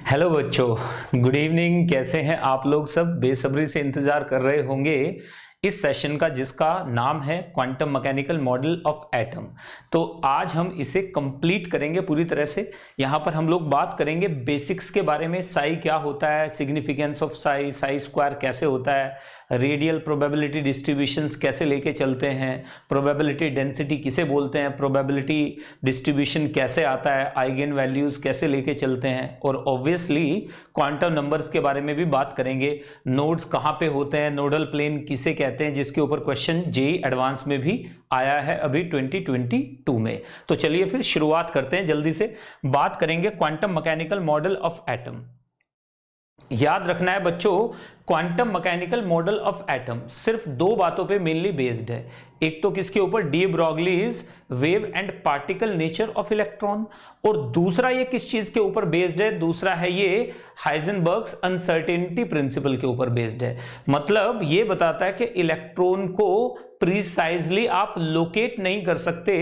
Hello बच्चों, good evening. कैसे हैं आप लोग? सब बेसब्री से इंतजार कर रहे होंगे इस सेशन का जिसका नाम है quantum mechanical model of atom. तो आज हम इसे कंप्लीट करेंगे पूरी तरह से। यहाँ पर हम लोग बात करेंगे बेसिक्स के बारे में। साई क्या होता है, significance of psi, psi square कैसे होता है, रेडियल प्रोबेबिलिटी डिस्ट्रीब्यूशंस कैसे लेके चलते हैं, प्रोबेबिलिटी डेंसिटी किसे बोलते हैं, प्रोबेबिलिटी डिस्ट्रीब्यूशन कैसे आता है, आइगन वैल्यूज कैसे लेके चलते हैं, और ऑब्वियसली क्वांटम नंबर्स के बारे में भी बात करेंगे। नोड्स कहाँ पे होते हैं, नोडल प्लेन किसे कहते हैं, जिसके ऊपर क्वेश्चन जेईई एडवांस में भी आया है अभी 2022 में। तो चलिए फिर शुरुआत करते हैं, जल्दी से बात करेंगे quantum mechanical model of atom. याद रखना है बच्चों, quantum mechanical model of atom सिर्फ दो बातों पे मेनली बेस्ड है। एक तो किसके ऊपर, de Broglie's wave and particle nature of electron, और दूसरा ये किस चीज के ऊपर बेस्ड है, दूसरा है ये हाइजेनबर्ग्स अनसर्टेनिटी प्रिंसिपल के ऊपर बेस्ड है। मतलब ये बताता है कि इलेक्ट्रॉन को प्रिसाइजली आप लोकेट नहीं कर सकते,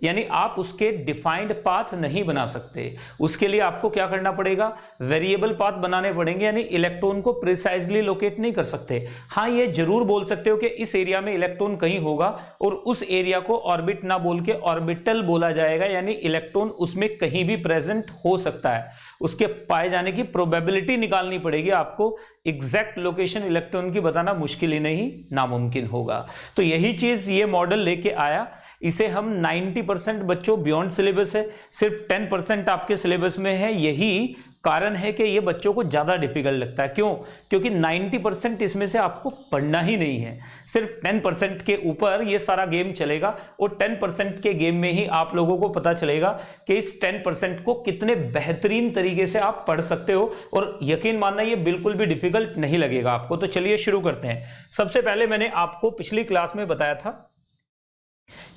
यानी आप उसके डिफाइंड पाथ नहीं बना सकते। उसके लिए आपको क्या करना पड़ेगा, वेरिएबल पाथ बनाने पड़ेंगे, यानी इलेक्ट्रॉन को प्रिसाइजली लोकेट नहीं कर सकते। हाँ, ये जरूर बोल सकते हो कि इस एरिया में इलेक्ट्रॉन कहीं होगा और उस एरिया को ऑर्बिट ना बोल के ऑर्बिटल बोला जाएगा, यानी इलेक्ट्रॉन उसमें कहीं भी प्रेजेंट हो सकता है। उसके पाए जाने की प्रोबेबिलिटी निकालनी पड़ेगी आपको। एग्जैक्ट लोकेशन इलेक्ट्रॉन की बताना मुश्किल ही नहीं, नामुमकिन होगा। तो यही चीज ये मॉडल लेके आया। इसे हम 90% बच्चों बियॉन्ड सिलेबस है, सिर्फ 10% आपके सिलेबस में है। यही कारण है कि ये बच्चों को ज्यादा डिफिकल्ट लगता है। क्यों? क्योंकि 90% इसमें से आपको पढ़ना ही नहीं है। सिर्फ 10% के ऊपर ये सारा गेम चलेगा, और 10% के गेम में ही आप लोगों को पता चलेगा कि इस 10% को कितने बेहतरीन तरीके से आप पढ़ सकते हो। और यकीन मानना, ये बिल्कुल भी डिफिकल्ट नहीं लगेगा आपको। तो चलिए शुरू करते हैं। सबसे पहले मैंने आपको पिछली क्लास में बताया था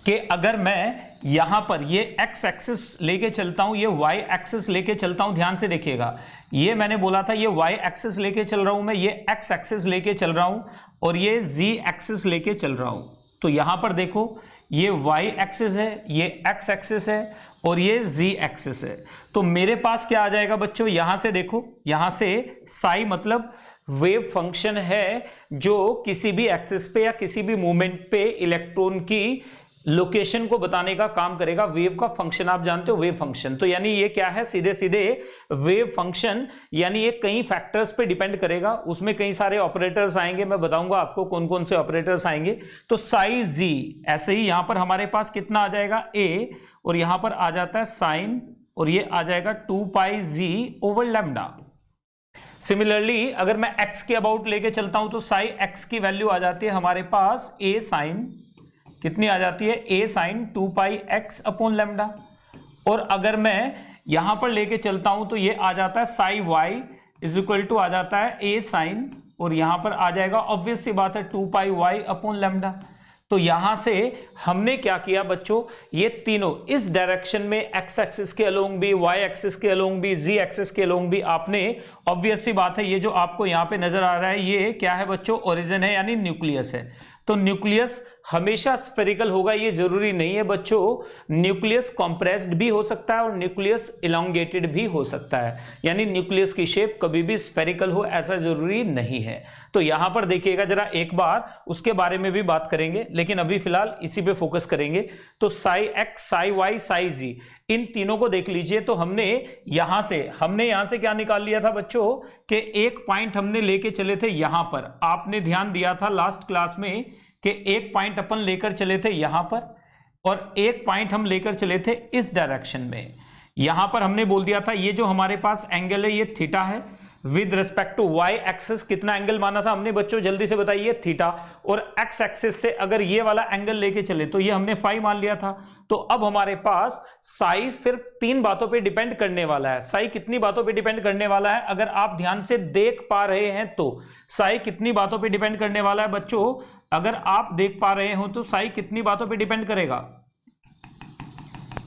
कि अगर मैं यहां पर ये x एक्सिस लेके चलता हूं, ये y एक्सिस लेके चलता हूं, ध्यान से देखिएगा। ये मैंने बोला था, ये y एक्सिस लेके चल रहा हूं मैं, ये x एक्सिस लेके चल रहा हूं, और ये z एक्सिस लेके चल रहा हूं। तो यहां पर देखो, ये y एक्सिस है, ये x एक्सिस है, और ये z एक्सिस है। तो मेरे पास क्या आ जाएगा बच्चों, यहां से देखो, यहां से साई मतलब वेव फंक्शन है जो किसी भी एक्सिस पे या किसी भी मूवमेंट पे इलेक्ट्रॉन की लोकेशन को बताने का काम करेगा। वेव का फंक्शन आप जानते हो, वेव फंक्शन। तो यानी ये क्या है, सीधे सीधे वेव फंक्शन, यानी ये कई फैक्टर्स पे डिपेंड करेगा। उसमें कई सारे ऑपरेटर्स आएंगे, मैं बताऊंगा आपको कौन कौन से ऑपरेटर्स आएंगे। तो साई जी, ऐसे ही यहां पर हमारे पास कितना आ जाएगा, ए, और यहां पर आ जाता है साइन, और ये आ जाएगा 2 पाई जी ओवर लैम्डा। सिमिलरली अगर मैं x के अबाउट लेके चलता हूं तो साई x की वैल्यू आ जाती है हमारे पास a साइन, कितनी आ जाती है, a sine 2 pi x upon lambda. और अगर मैं यहां पर लेके चलता हूं तो ये आ जाता है psi y is equal to आ जाता है a साइन, और यहां पर आ जाएगा ऑब्वियस सी बात है 2 पाई y अपॉन लैम्डा। तो यहां से हमने क्या किया बच्चों, ये तीनों इस डायरेक्शन में x एक्सिस के अलोंग भी, y एक्सिस के अलोंग भी, z एक्सिस के अलोंग भी आपने, ऑब्वियस सी बात है, ये जो आपको यहां पे नजर आ रहा है ये क्या है बच्चों, ओरिजिन है, यानी न्यूक्लियस है। तो न्यूक्लियस हमेशा स्फेरिकल होगा ये जरूरी नहीं है बच्चों। न्यूक्लियस कॉम्प्रेस्ड भी हो सकता है और न्यूक्लियस इलोंगेटेड भी हो सकता है, यानी न्यूक्लियस की शेप कभी भी स्फेरिकल हो ऐसा जरूरी नहीं है। तो यहां पर देखिएगा जरा एक बार, उसके बारे में भी बात करेंगे, लेकिन अभी फिलहाल इसी पे फोकस करेंगे। तो साई एक्स, साई वाई, साई जी, इन तीनों को देख लीजिए। तो हमने यहां से क्या निकाल लिया था बच्चों, कि एक पॉइंट हमने लेके चले थे यहां पर। आपने ध्यान दिया था लास्ट क्लास में कि एक पॉइंट अपन लेकर चले थे यहां पर, और एक पॉइंट हम लेकर चले थे इस डायरेक्शन में। यहां पर हमने बोल दिया था ये जो हमारे पास एंगल है ये थीटा है, with respect to y axis कितना एंगल माना था हमने बच्चों, जल्दी से बताइए, थीटा। और x एक्सिस से अगर ये वाला एंगल लेके चले तो ये हमने फाई मान लिया था। तो अब हमारे पास साई सिर्फ 3 बातों पे डिपेंड करने वाला है। साई कितनी बातों पे डिपेंड करने वाला है, अगर आप ध्यान से देख पा रहे हैं तो साई कितनी बातों पे डिपेंड करने वाला है बच्चों, अगर आप देख पा रहे हो तो साई कितनी बातों पे डिपेंड करेगा।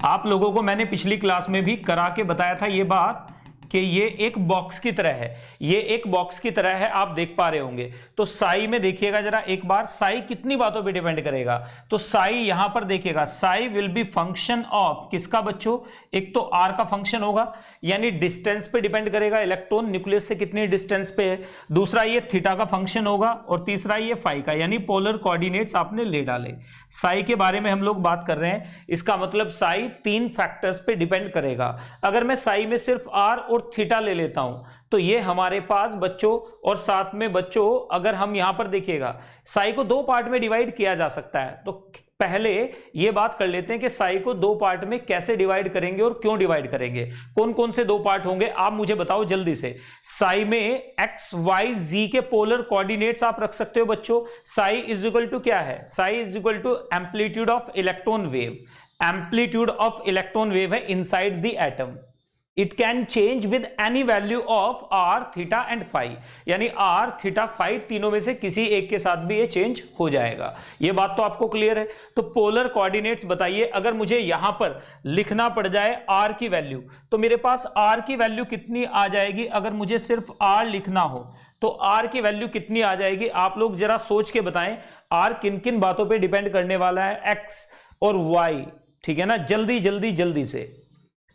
आप लोगों को मैंने पिछली क्लास में भी करा के बताया था ये बात, कि ये एक बॉक्स की तरह है, ये एक बॉक्स की तरह है, आप देख पा रहे होंगे। तो साई में देखिएगा जरा एक बार, साई कितनी बातों पे डिपेंड करेगा, तो साई यहां पर देखिएगा, Sai will be function of किसका बच्चों, एक तो आर का फंक्शन होगा, यानी डिस्टेंस पे डिपेंड करेगा, इलेक्ट्रॉन न्यूक्लियस से कितनी डिस्टेंस पे है, दूसरा ये थीटा का फंक्शन होगा, और तीसरा ये फाई का, यानी पोलर कोऑर्डिनेट्स आपने ले डाले। साई के बारे में हम लोग बात कर रहे हैं, इसका मतलब साई 3 फैक्टर्स पे डिपेंड करेगा। अगर मैं साई में सिर्फ आर और थीटा ले लेता हूं तो ये हमारे पास बच्चों, और साथ में बच्चों अगर हम यहां पर देखिएगा, साई को 2 पार्ट में डिवाइड किया जा सकता है। तो पहले ये बात कर लेते हैं कि साई को 2 पार्ट में कैसे डिवाइड करेंगे और क्यों डिवाइड करेंगे, कौन कौन से 2 पार्ट होंगे आप मुझे बताओ जल्दी से। साई में एक्स वाई जी के पोलर कोऑर्डिनेट्स आप रख सकते हो बच्चों। साई इज इक्वल टू क्या है, psi is equal to amplitude of electron wave, amplitude of electron wave है inside the atom. It can change with any value of R theta and phi, यानी R theta phi तीनों में से किसी एक के साथ भी ये चेंज हो जाएगा। ये बात तो आपको क्लियर है। तो पोलर कोऑर्डिनेट्स बताइए, अगर मुझे यहां पर लिखना पड़ जाए आर की वैल्यू, तो मेरे पास आर की वैल्यू कितनी आ जाएगी, अगर मुझे सिर्फ आर लिखना हो तो आर की वैल्यू कितनी आ जाएगी, आप लोग जरा सोच के बताएं। आर किन किन बातों पे डिपेंड करने वाला है, एक्स और वाई, ठीक है ना, जल्दी जल्दी जल्दी से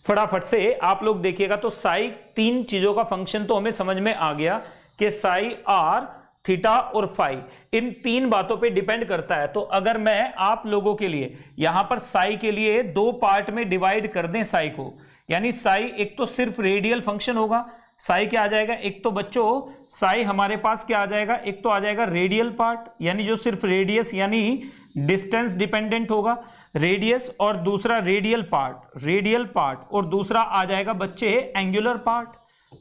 फटाफट से आप लोग देखिएगा। तो साई 3 चीजों का फंक्शन तो हमें समझ में आ गया कि साई आर थीटा और फाई इन 3 बातों पे डिपेंड करता है। तो अगर मैं आप लोगों के लिए यहां पर साई के लिए 2 पार्ट में डिवाइड कर दें साई को, यानी साई एक तो सिर्फ रेडियल फंक्शन होगा, साई क्या आ जाएगा, एक तो बच्चों साई हमारे पास क्या आ जाएगा, एक तो आ जाएगा रेडियल पार्ट, यानी जो सिर्फ रेडियस यानी डिस्टेंस डिपेंडेंट होगा रेडियस, और दूसरा रेडियल पार्ट, और दूसरा आ जाएगा बच्चे एंगुलर पार्ट।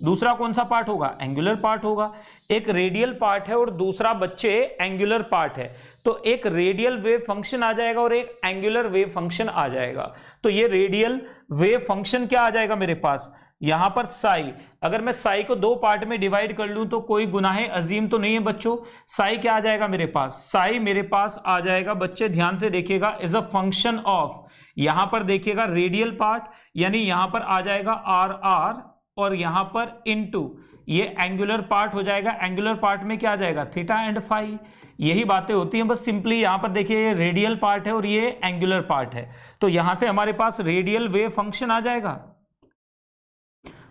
दूसरा कौन सा पार्ट होगा, एंगुलर पार्ट होगा। एक रेडियल पार्ट है और दूसरा बच्चे एंगुलर पार्ट है, तो एक रेडियल वेव फंक्शन आ जाएगा और एक एंगुलर वेव फंक्शन आ जाएगा। तो ये रेडियल वेव फंक्शन क्या आ जाएगा मेरे पास, यहां पर साई, अगर मैं साई को 2 पार्ट में डिवाइड कर लूं तो कोई गुनाह अजीम तो नहीं है बच्चों। साई क्या आ जाएगा मेरे पास, साई मेरे पास आ जाएगा बच्चे, ध्यान से देखिएगा, इज अ फंक्शन ऑफ, यहां पर देखिएगा रेडियल पार्ट, यानी यहां पर आ जाएगा आर आर, और यहां पर इनटू ये एंगुलर पार्ट हो जाएगा। एंगुलर पार्ट में क्या आ जाएगा, थीटा एंड फाई। यही बातें होती हैं, बस सिंपली यहां पर देखिए ये रेडियल पार्ट है और ये एंगुलर पार्ट है, तो यहां से हमारे पास रेडियल वेव फंक्शन आ जाएगा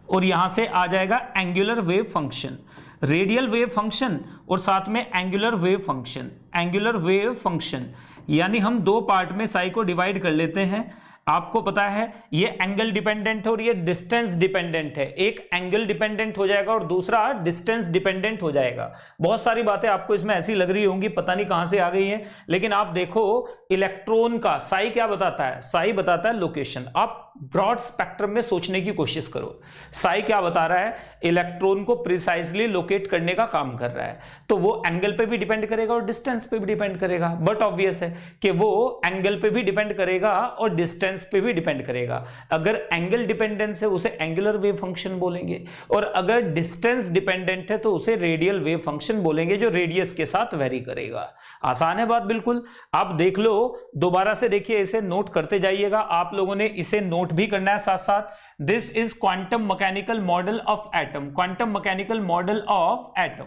और यहां से आ जाएगा angular wave function, radial wave function और साथ में angular wave function, angular wave function. यानी हम 2 पार्ट में साई को डिवाइड कर लेते हैं। आपको पता है ये एंगल डिपेंडेंट है और ये डिस्टेंस डिपेंडेंट है, एक एंगल डिपेंडेंट हो जाएगा और दूसरा डिस्टेंस डिपेंडेंट हो जाएगा। बहुत सारी बातें आपको इसमें ऐसी लग रही होंगी, पता नहीं कहां से आ गई हैं, लेकिन आप देखो इलेक्ट्रॉन का साई क्या बताता है, साई बताता है लोकेशन। आप ब्रॉड स्पेक्ट्रम में सोचने की कोशिश करो, साई क्या बता रहा है, इलेक्ट्रॉन को प्रिसाइजली लोकेट करने का काम कर रहा है। तो वो एंगल पे भी डिपेंड करेगा और डिस्टेंस पे भी डिपेंड करेगा, बट ऑब्वियस है कि वो एंगल पे भी डिपेंड करेगा और डिस्टेंस पे भी डिपेंड करेगा। अगर एंगल डिपेंडेंस है उसे एंगुलर वेव फंक्शन बोलेंगे, और अगर डिस्टेंस डिपेंडेंट है तो उसे रेडियल वेव फंक्शन बोलेंगे, जो रेडियस के साथ वेरी करेगा। आसान है बात बिल्कुल, आप देख लो, दोबारा से देखिए, इसे नोट करते जाइएगा, आप लोगों ने इसे नोट भी करना है साथ साथ। This is quantum mechanical model of atom, quantum mechanical model of atom,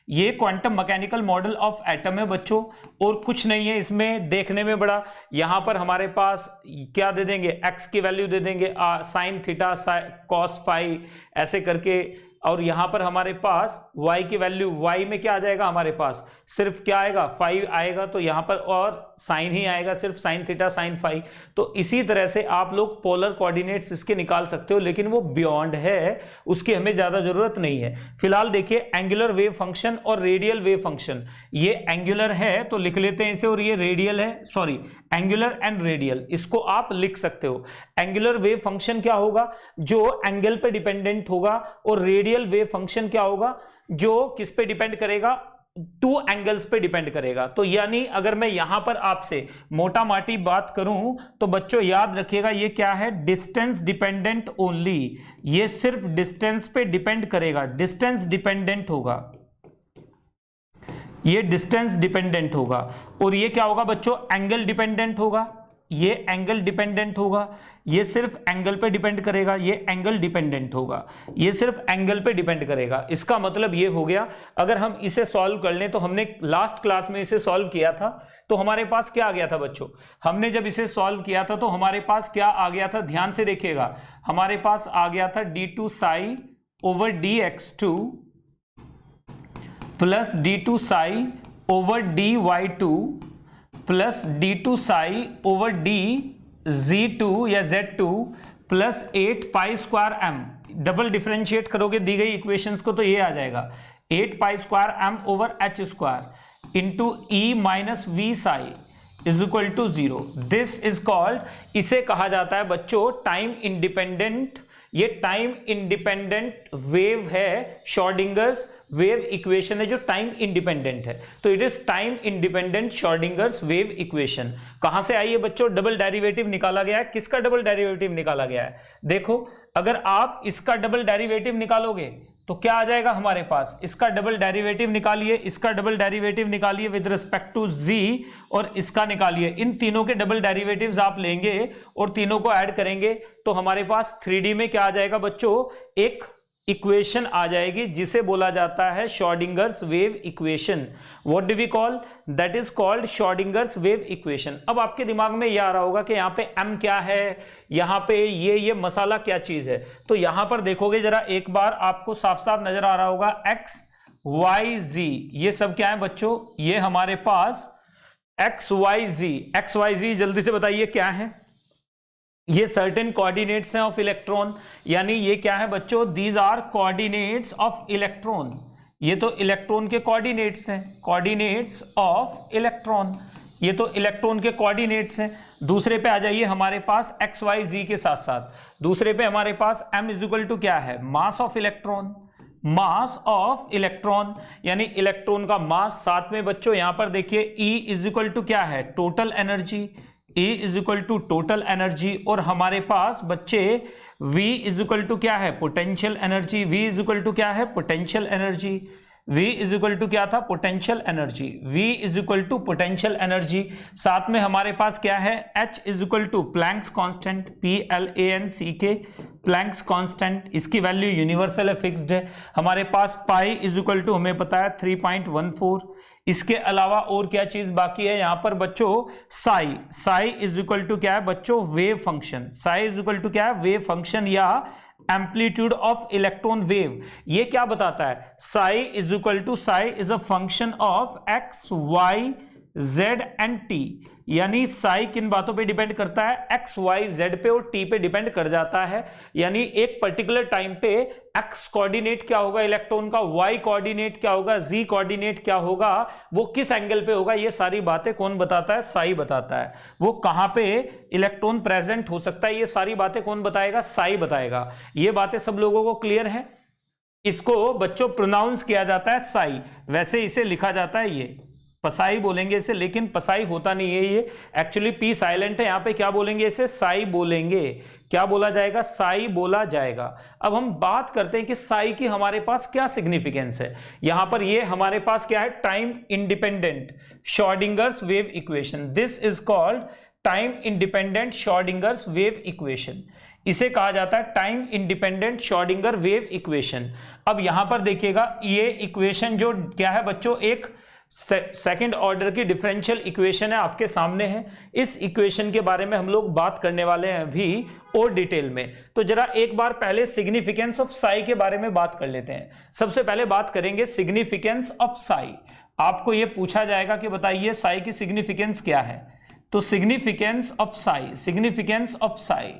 ये quantum mechanical model of atom है बच्चों, और कुछ नहीं है इसमें देखने में बड़ा। यहां पर हमारे पास क्या दे देंगे, एक्स की वैल्यू दे देंगे साइन थीटा कॉस फाई ऐसे करके, और यहां पर हमारे पास y की वैल्यू, y में क्या आ जाएगा हमारे पास, सिर्फ क्या आएगा, 5 आएगा, तो यहां पर और साइन ही आएगा, सिर्फ साइन थीटा साइन फाई। तो इसी तरह से आप लोग पोलर कोऑर्डिनेट्स इसके निकाल सकते हो, लेकिन वो बियॉन्ड है, उसकी हमें ज्यादा जरूरत नहीं है। फिलहाल देखिए एंगुलर वेव फंक्शन और रेडियल वेव फंक्शन, ये एंगुलर है तो लिख लेते हैं इसे, और ये रेडियल है, सॉरी एंगुलर एंड रेडियल, इसको आप लिख सकते हो। एंगुलर वेव फंक्शन क्या होगा, जो एंगल पे डिपेंडेंट होगा, और रेडियल वेव फंक्शन क्या होगा, जो किस पे डिपेंड करेगा, 2 एंगल्स पे डिपेंड करेगा। तो यानी अगर मैं यहां पर आपसे मोटा माटी बात करूं तो बच्चों याद रखिएगा, ये क्या है, डिस्टेंस डिपेंडेंट ओनली, ये सिर्फ डिस्टेंस पे डिपेंड करेगा, डिस्टेंस डिपेंडेंट होगा, ये डिस्टेंस डिपेंडेंट होगा। और ये क्या होगा बच्चों, एंगल डिपेंडेंट होगा, ये एंगल डिपेंडेंट होगा, ये सिर्फ एंगल पे डिपेंड करेगा, ये एंगल डिपेंडेंट होगा, ये सिर्फ एंगल पे डिपेंड करेगा। इसका मतलब ये हो गया, अगर हम इसे सॉल्व कर लें, तो हमने लास्ट क्लास में इसे सॉल्व किया था, तो हमारे पास क्या आ गया था बच्चों? हमने जब इसे सॉल्व किया था तो हमारे पास क्या आ गया था, ध्यान से देखिएगा, हमारे पास आ गया था d2 Sai over dx2 plus d2 Sai over dy2 plus d2 Sai over dz2 या z2 plus 8 pi square m। Double differentiate करोगे दी गई इक्वेशंस को तो ये आ जाएगा 8 pi square m over h square into e minus V psi is equal to 0। This is called, इसे कहा जाता है बच्चों टाइम इंडिपेंडेंट, ये टाइम इंडिपेंडेंट वेव है, श्रोडिंगर्स वेव इक्वेशन है जो टाइम इंडिपेंडेंट है, तो it is time independent Schrodinger's wave equation. कहां से आई है बच्चों? डबल डेरिवेटिव निकाला गया है। किसका डबल डेरिवेटिव निकाला गया है? देखो, अगर आप इसका डबल डेरिवेटिव निकालोगे तो क्या आ जाएगा हमारे पास? इसका डबल डेरिवेटिव निकालिए, इसका डबल डेरिवेटिव निकालिए विद रिस्पेक्ट टू z, और इसका निकालिए। इन तीनों के डबल डेरिवेटिव्स आप लेंगे और तीनों को ऐड करेंगे तो हमारे पास 3D में क्या आ जाएगा बच्चों? एक इक्वेशन आ जाएगी जिसे बोला जाता है Schrodinger's wave equation. What do we call? That is called Schrodinger's wave equation. अब आपके दिमाग में यह आ रहा होगा कि यहाँ पे m क्या है, यहाँ पे ये मसाला क्या चीज है। तो यहां पर देखोगे जरा एक बार, आपको साफ साफ नजर आ रहा होगा x y z, ये सब क्या है बच्चों? ये हमारे पास x y z, जल्दी से बताइए क्या है? ये सर्टेन कोऑर्डिनेट्स हैं ऑफ इलेक्ट्रॉन, यानी ये क्या है बच्चों? These are coordinates of electron. ये तो इलेक्ट्रॉन के कोऑर्डिनेट्स हैं, कोऑर्डिनेट्स ऑफ इलेक्ट्रॉन, ये तो इलेक्ट्रॉन के कोऑर्डिनेट्स हैं। दूसरे पे आ जाइए, हमारे पास एक्स वाई जी के साथ साथ दूसरे पे हमारे पास m इज इक्वल टू क्या है? Mass of electron, mass of electron, यानी इलेक्ट्रॉन का मास। साथ में बच्चों यहां पर देखिए E इज इक्वल टू क्या है? Total energy, E is equal to total energy. और हमारे पास बच्चे V इज इक्वल टू क्या है? Potential energy, V is equal to क्या है? Potential energy, V is equal to क्या था? Potential energy, V is equal to potential energy. साथ में हमारे पास क्या है? H is equal to Planck's constant, PLANCK, Planck's constant, इसकी वैल्यू यूनिवर्सल है, फिक्स्ड है। हमारे पास पाई इज इक्वल टू हमें पता है 3.14। इसके अलावा और क्या चीज बाकी है यहां पर बच्चों? साई इज इक्वल टू क्या है बच्चों? Wave function. Psi is equal to क्या है? वेव फंक्शन या एम्पलीट्यूड ऑफ इलेक्ट्रॉन वेव। ये क्या बताता है? Psi is equal to, psi is a function of x y z and t, यानी साई किन बातों पे डिपेंड करता है? एक्स वाई जेड पे और टी पे डिपेंड कर जाता है। यानी एक पर्टिकुलर टाइम पे एक्स कोऑर्डिनेट क्या होगा इलेक्ट्रॉन का, वाई कोऑर्डिनेट क्या होगा, जी कोऑर्डिनेट क्या होगा, वो किस एंगल पे होगा, ये सारी बातें कौन बताता है? साई बताता है। वो कहां पे इलेक्ट्रॉन प्रेजेंट हो सकता है, ये सारी बातें कौन बताएगा? साई बताएगा। ये बातें सब लोगों को क्लियर है? इसको बच्चों प्रोनाउंस किया जाता है साई, वैसे इसे लिखा जाता है ये पसाई बोलेंगे इसे, लेकिन पसाई होता नहीं है, ये एक्चुअली पी साइलेंट है। यहां पे क्या बोलेंगे? इसे साई बोलेंगे। क्या बोला जाएगा? साई बोला जाएगा। अब हम बात करते हैं कि साई की हमारे पास क्या सिग्निफिकेंस है। यहां पर ये हमारे पास क्या है? Time independent Schrodinger's wave equation. This is called time independent Schrodinger's wave equation. इसे कहा जाता है time independent Schrodinger wave equation. अब यहां पर देखिएगा, ये इक्वेशन जो क्या है बच्चों? एक सेकंड ऑर्डर की डिफरेंशियल इक्वेशन है, आपके सामने है। इस इक्वेशन के बारे में हम लोग बात करने वाले हैं अभी और डिटेल में। तो जरा एक बार पहले सिग्निफिकेंस ऑफ साई के बारे में बात कर लेते हैं। सबसे पहले बात करेंगे सिग्निफिकेंस ऑफ साई। आपको यह पूछा जाएगा कि बताइए साई की सिग्निफिकेंस क्या है। तो significance of Sai, significance of Sai,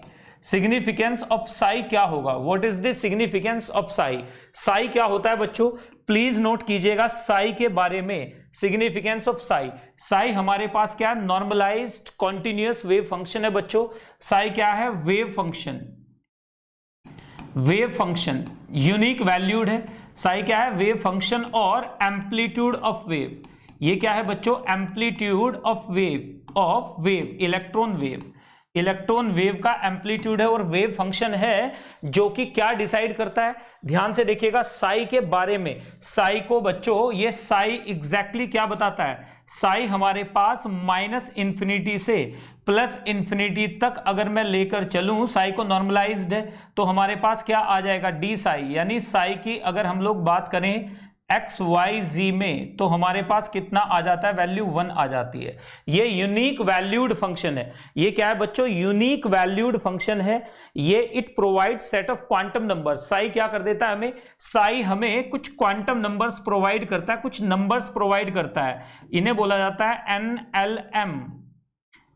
significance of psi क्या होगा? What is the significance of psi? Sai क्या होता है बच्चों? प्लीज नोट कीजिएगा साई के बारे में। सिग्निफिकेंस ऑफ साई, साई हमारे पास क्या है? नॉर्मलाइज्ड कॉन्टिन्यूअस वेव फंक्शन है बच्चों। साई क्या है? Wave function, wave function unique valued है। साई क्या है? वेव फंक्शन और एम्पलीट्यूड ऑफ वेव। ये क्या है बच्चों? Amplitude of wave, electron wave. Electron wave का एम्पलीट्यूड है और वेव फंक्शन है जो कि क्या डिसाइड करता है? ध्यान से देखिएगा साई के बारे में। साई को बच्चों, ये साई एग्जैक्टली क्या बताता है? साई हमारे पास माइनस इंफिनिटी से प्लस इंफिनिटी तक अगर मैं लेकर चलूं, साई को नॉर्मलाइज्ड है, तो हमारे पास क्या आ जाएगा, डी साई। यानी साई की अगर हम लोग बात करें एक्स वाई जी में, तो हमारे पास कितना आ जाता है, वैल्यू 1 आ जाती है। ये यूनिक वैल्यूड फंक्शन है। ये क्या है बच्चों, यूनिक वैल्यूड फंक्शन है। ये it provide set of quantum numbers. Sai क्या कर देता है हमें, साई हमें कुछ क्वांटम नंबर्स प्रोवाइड करता है, कुछ नंबर्स प्रोवाइड करता है। इन्हें बोला जाता है एनएलएम।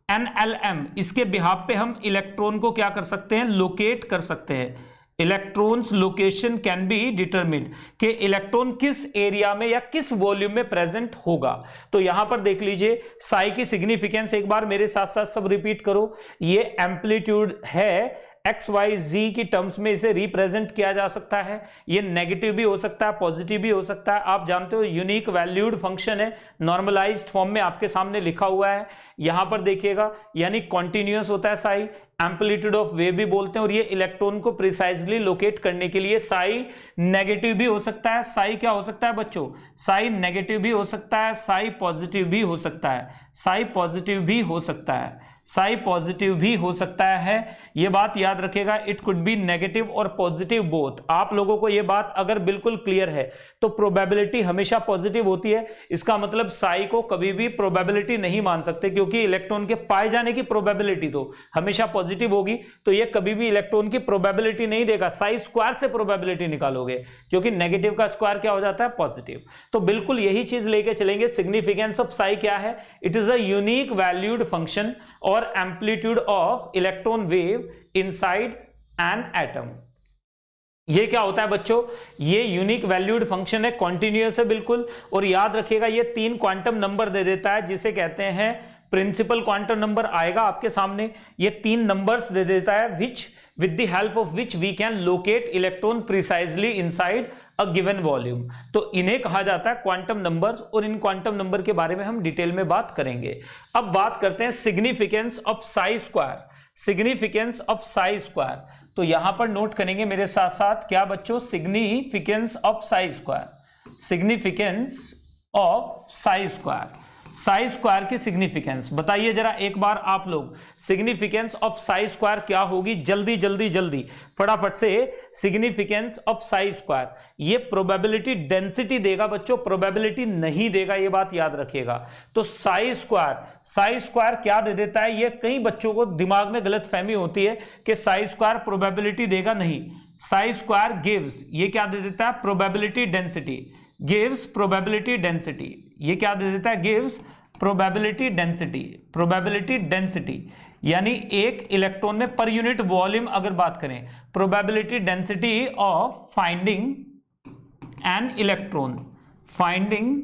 एनएलएम, इसके बिहाफ पे हम इलेक्ट्रॉन को क्या कर सकते हैं, लोकेट कर सकते हैं। Electrons location can be determined, कि इलेक्ट्रॉन किस एरिया में या किस वॉल्यूम में प्रेजेंट होगा। तो यहां पर देख लीजिए साई की सिग्निफिकेंस, एक बार मेरे साथ साथ सब रिपीट करो। ये एम्पलीट्यूड है, एक्स वाई जी की टर्म्स में इसे रिप्रेजेंट किया जा सकता है। ये नेगेटिव भी हो सकता है, पॉजिटिव भी हो सकता है। आप जानते हो यूनिक वैल्यूड फंक्शन है, नॉर्मलाइज्ड फॉर्म में आपके सामने लिखा हुआ है। यहां पर देखिएगा, यानी कॉन्टिन्यूअस होता है साई, एम्पलीट्यूड ऑफ वेव भी बोलते हैं। और ये इलेक्ट्रॉन को प्रिसाइजली लोकेट करने के लिए साई नेगेटिव भी हो सकता है। साई क्या हो सकता है बच्चों, साई नेगेटिव भी हो सकता है, साई पॉजिटिव भी हो सकता है, साई पॉजिटिव भी हो सकता है, साई पॉजिटिव भी हो सकता है। ये बात याद रखेगा, इट कुड बी नेगेटिव और पॉजिटिव बोथ। आप लोगों को ये बात अगर बिल्कुल क्लियर है तो प्रोबेबिलिटी हमेशा पॉजिटिव होती है। इसका मतलब साई को कभी भी प्रोबेबिलिटी नहीं मान सकते, क्योंकि इलेक्ट्रॉन के पाए जाने की प्रोबेबिलिटी तो हमेशा पॉजिटिव होगी। तो ये कभी भी इलेक्ट्रॉन की प्रोबेबिलिटी नहीं देगा, साई स्क्वायर से प्रोबेबिलिटी निकालोगे, क्योंकि नेगेटिव का स्क्वायर क्या हो जाता है, पॉजिटिव। तो बिल्कुल यही चीज लेके चलेंगे। सिग्निफिकेंस ऑफ साई क्या है, it is a unique valued function और amplitude of electron wave inside an atom. ये क्या होता है बच्चों, ये यूनिक वैल्यूड फंक्शन है, कॉन्टिन्यूअस है बिल्कुल। और याद रखिएगा, ये 3 क्वांटम नंबर दे देता है, जिसे कहते हैं प्रिंसिपल क्वांटम नंबर। आएगा आपके सामने, ये 3 नंबर्स दे देता है, विच with the help of which we can locate electron precisely inside a given volume। तो इन्हें कहा जाता है क्वांटम नंबर्स, और इन क्वांटम नंबर के बारे में हम डिटेल में बात करेंगे। अब बात करते हैं significance of Sai square. Significance of Sai square, तो यहां पर नोट करेंगे मेरे साथ साथ, क्या बच्चों, significance of Sai square. Significance of Sai square, Sai square की सिग्निफिकेंस बताइए जरा एक बार आप लोग। सिग्निफिकेंस ऑफ साई स्क्वायर क्या होगी, जल्दी जल्दी जल्दी फटाफट से। सिग्निफिकेंस ऑफ साई स्क्वायर, ये प्रोबेबिलिटी डेंसिटी देगा बच्चों, प्रोबेबिलिटी नहीं देगा, ये बात याद रखिएगा। तो साई स्क्वायर क्या दे देता है, ये कई बच्चों को दिमाग में गलतफहमी होती है कि साई स्क्वायर प्रोबेबिलिटी देगा, नहीं। साई स्क्वायर गिव्स, ये क्या दे देता है, probability density, gives probability density. ये क्या दे देता है, gives probability density. Probability density यानी एक इलेक्ट्रॉन में पर यूनिट वॉल्यूम अगर बात करें, probability density of finding an electron, finding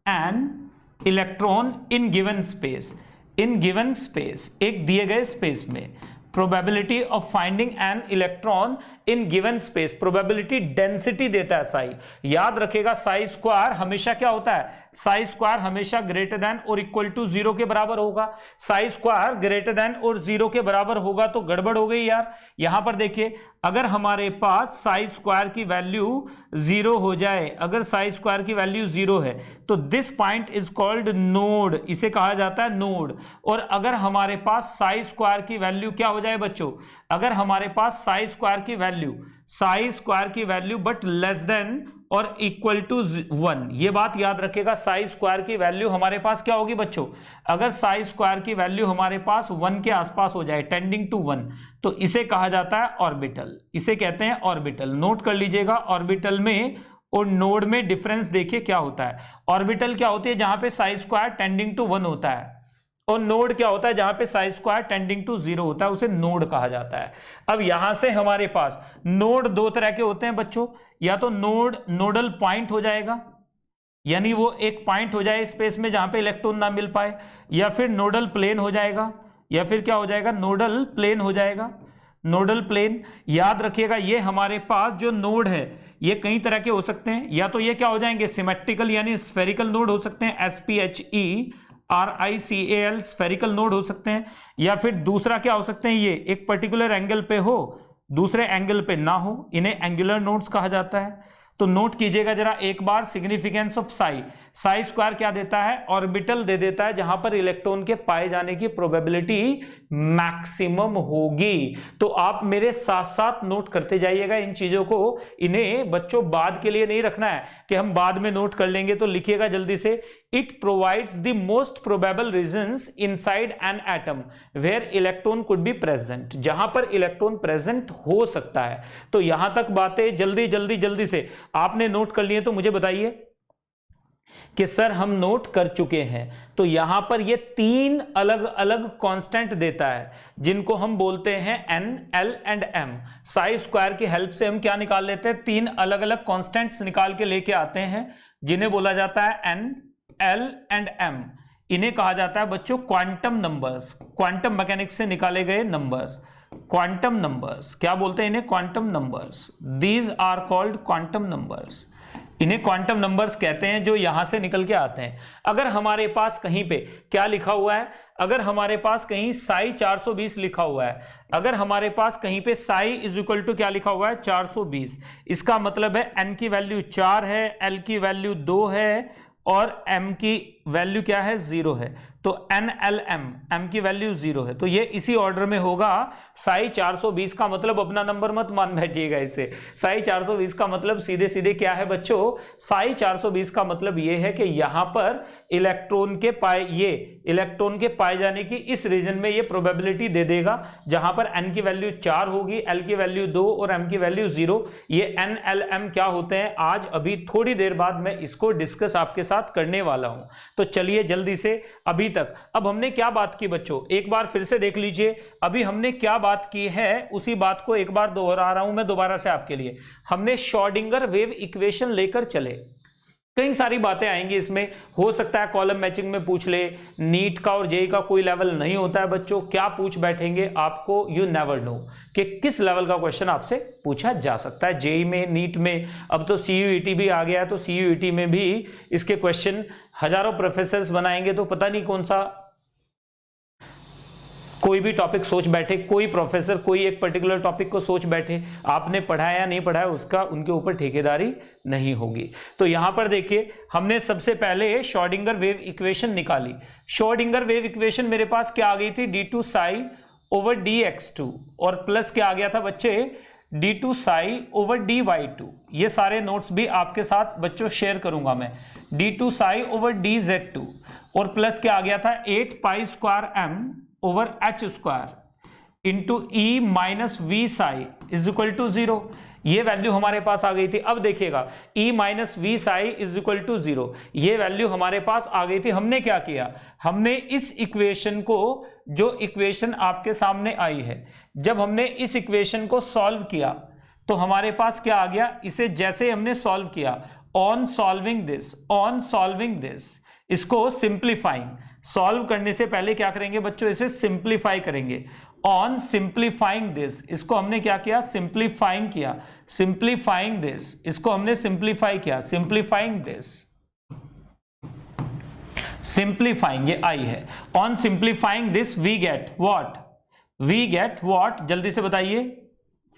an electron in given space, in given space, एक दिए गए स्पेस में। Probability of finding an electron in given space, probability density देता है साई। याद रखेगा, साई स्क्वायर हमेशा क्या होता है, साई स्क्वायर हमेशा ग्रेटर देन और इक्वल टू 0 के बराबर होगा। साई स्क्वायर ग्रेटर देन और 0 के बराबर होगा तो गड़बड़ हो गई यार। यहां पर देखिए, अगर हमारे पास साई स्क्वायर की वैल्यू 0 हो जाए, अगर साई स्क्वायर की वैल्यू 0 है तो this point is called node, इसे कहा जाता है नोड। और अगर हमारे पास साई स्क्वायर की वैल्यू क्या हो जाए बच्चों, अगर हमारे पास साई स्क्वायर की वैल्यू बट लेस देन और इक्वल टू 1, ये बात याद रखेगा। साई स्क्वायर की वैल्यू हमारे पास क्या होगी बच्चों, अगर साई स्क्वायर की वैल्यू हमारे पास 1 के आसपास हो जाए, टेंडिंग टू 1, तो इसे कहा जाता है ऑर्बिटल, इसे कहते हैं ऑर्बिटल। नोट कर लीजिएगा, ऑर्बिटल में और नोड में डिफरेंस देखिए क्या होता है। ऑर्बिटल क्या होती है, जहां पे साई स्क्वायर टेंडिंग टू 1 होता है, और नोड क्या होता है, जहां पे साई स्क्वायर टेंडिंग टू 0 होता है, उसे नोड कहा जाता है। अब यहां से हमारे पास नोड 2 तरह के होते हैं बच्चों, या तो नोडल पॉइंट हो जाएगा, यानी वो एक पॉइंट हो जाए स्पेस में जहां पे इलेक्ट्रॉन ना मिल पाए, या फिर नोडल प्लेन हो जाएगा, या फिर क्या हो जाएगा, नोडल प्लेन हो जाएगा। नोडल प्लेन याद रखिएगा, ये हमारे पास जो नोड है ये कई तरह के हो सकते हैं, या तो ये क्या हो जाएंगे, सिमेट्रिकल यानी स्फेरिकल नोड हो सकते हैं, SPHERICAL स्फेरिकल नोड हो सकते हैं, या फिर दूसरा क्या हो सकते हैं, ये एक पर्टिकुलर एंगल पे हो, दूसरे एंगल पे ना हो, इन्हें एंगुलर नोड्स कहा जाता है। तो नोट कीजिएगा जरा एक बार significance of psi. Psi square क्या देता है? ऑर्बिटल दे देता है जहां पर इलेक्ट्रॉन के पाए जाने की प्रोबेबिलिटी मैक्सिमम होगी। तो आप मेरे साथ साथ नोट करते जाइएगा इन चीजों को, इन्हें बच्चों बाद के लिए नहीं रखना है कि हम बाद में नोट कर लेंगे। तो लिखिएगा जल्दी से, it provides the most probable regions inside an atom where electron could be present, जहां पर इलेक्ट्रॉन प्रेजेंट हो सकता है। तो यहां तक बातें जल्दी से आपने नोट कर लिए तो मुझे बताइए कि सर हम नोट कर चुके हैं। तो यहां पर ये 3 अलग अलग कांस्टेंट देता है जिनको हम बोलते हैं N, L and M। Sai square की हेल्प से हम क्या निकाल लेते हैं? 3 अलग अलग कांस्टेंट्स निकाल के लेके आते हैं जिन्हें बोला जाता है N, L एंड M। इन्हें कहा जाता है बच्चों क्वांटम नंबर्स, क्वांटम मैकेनिक्स से निकाले गए नंबर्स। क्वांटम नंबर्स क्या बोलते हैं? इन्हें quantum numbers. These are called quantum numbers. इन्हें क्वांटम नंबर्स कहते हैं जो यहां से निकल के आते हैं। अगर हमारे पास कहीं पे क्या लिखा हुआ है, अगर हमारे पास कहीं साई 420 लिखा हुआ है, अगर हमारे पास कहीं पे साई इज इक्वल टू क्या लिखा हुआ है? 420, इसका मतलब है n की वैल्यू 4 है, l की वैल्यू 2 है और m की वैल्यू क्या है? 0 है। तो NLM, m की वैल्यू 0 है। तो ये इसी ऑर्डर में होगा। साई 420 का मतलब अपना नंबर मत मान बैठिएगा इसे। साई 420 का मतलब सीधे सीधे क्या है बच्चों? साई 420 का मतलब ये है कि यहां पर इलेक्ट्रॉन के पाए जाने की इस रीजन में ये प्रोबेबिलिटी दे देगा जहां पर n की वैल्यू 4 होगी, l की वैल्यू 2 और m की वैल्यू 0। ये NLM क्या होते हैं आज अभी थोड़ी देर बाद मैं इसको डिस्कस आपके साथ करने वाला हूं। तो चलिए जल्दी से, अभी तक अब हमने क्या बात की बच्चों, एक बार फिर से देख लीजिए। अभी हमने क्या बात की है उसी बात को एक बार दोहरा रहा हूं मैं दोबारा से आपके लिए। हमने श्रोडिंगर वेव इक्वेशन लेकर चले, कई सारी बातें आएंगी इसमें, हो सकता है कॉलम मैचिंग में पूछ ले, नीट का और जेई का कोई लेवल नहीं होता है बच्चों, क्या पूछ बैठेंगे आपको, यू नेवर नो कि किस लेवल का क्वेश्चन आपसे पूछा जा सकता है। जेई में, नीट में, अब तो सीयूईटी भी आ गया है, तो सीयूईटी में भी इसके क्वेश्चन हजारों प्रोफेसर्स बनाएंगे, तो पता नहीं कौन सा कोई भी टॉपिक सोच बैठे, कोई प्रोफेसर कोई एक पर्टिकुलर टॉपिक को सोच बैठे, आपने पढ़ाया या नहीं पढ़ाया उसका उनके ऊपर ठेकेदारी नहीं होगी। तो यहां पर देखिए हमने सबसे पहले श्रोडिंगर वेव इक्वेशन निकाली। श्रोडिंगर वेव इक्वेशन मेरे पास क्या आ गई थी? d2 साई ओवर dx2 और प्लस क्या आ गया था बच्चे? d2 Sai over dy2। ये सारे नोट्स भी आपके साथ बच्चों शेयर करूंगा मैं। d2 साई ओवर dz2 और प्लस क्या आ गया था? 8 pi square m over h square into E minus V psi is equal to 0। ये वैल्यू हमारे पास आ गई थी। अब देखिएगा E minus V psi is equal to 0, ये वैल्यू हमारे पास आ गई थी। हमने क्या किया? हमने इस इक्वेशन को, जो इक्वेशन आपके सामने आई है, जब हमने इस इक्वेशन को सॉल्व किया तो हमारे पास क्या आ गया? इसे जैसे हमने सॉल्व किया, ऑन सॉल्विंग दिस, इसको सिंप्लीफाइंग, सॉल्व करने से पहले क्या करेंगे बच्चों? इसे सिंप्लीफाई करेंगे। ऑन सिंप्लीफाइंग दिस, इसको हमने क्या किया? सिंप्लीफाइंग किया। सिंप्लीफाइंग दिस, इसको हमने सिंप्लीफाई किया। सिंप्लीफाइंग दिस, सिंप्लीफाइंग, ये आई है। On simplifying this we get what? We get what? जल्दी से बताइए।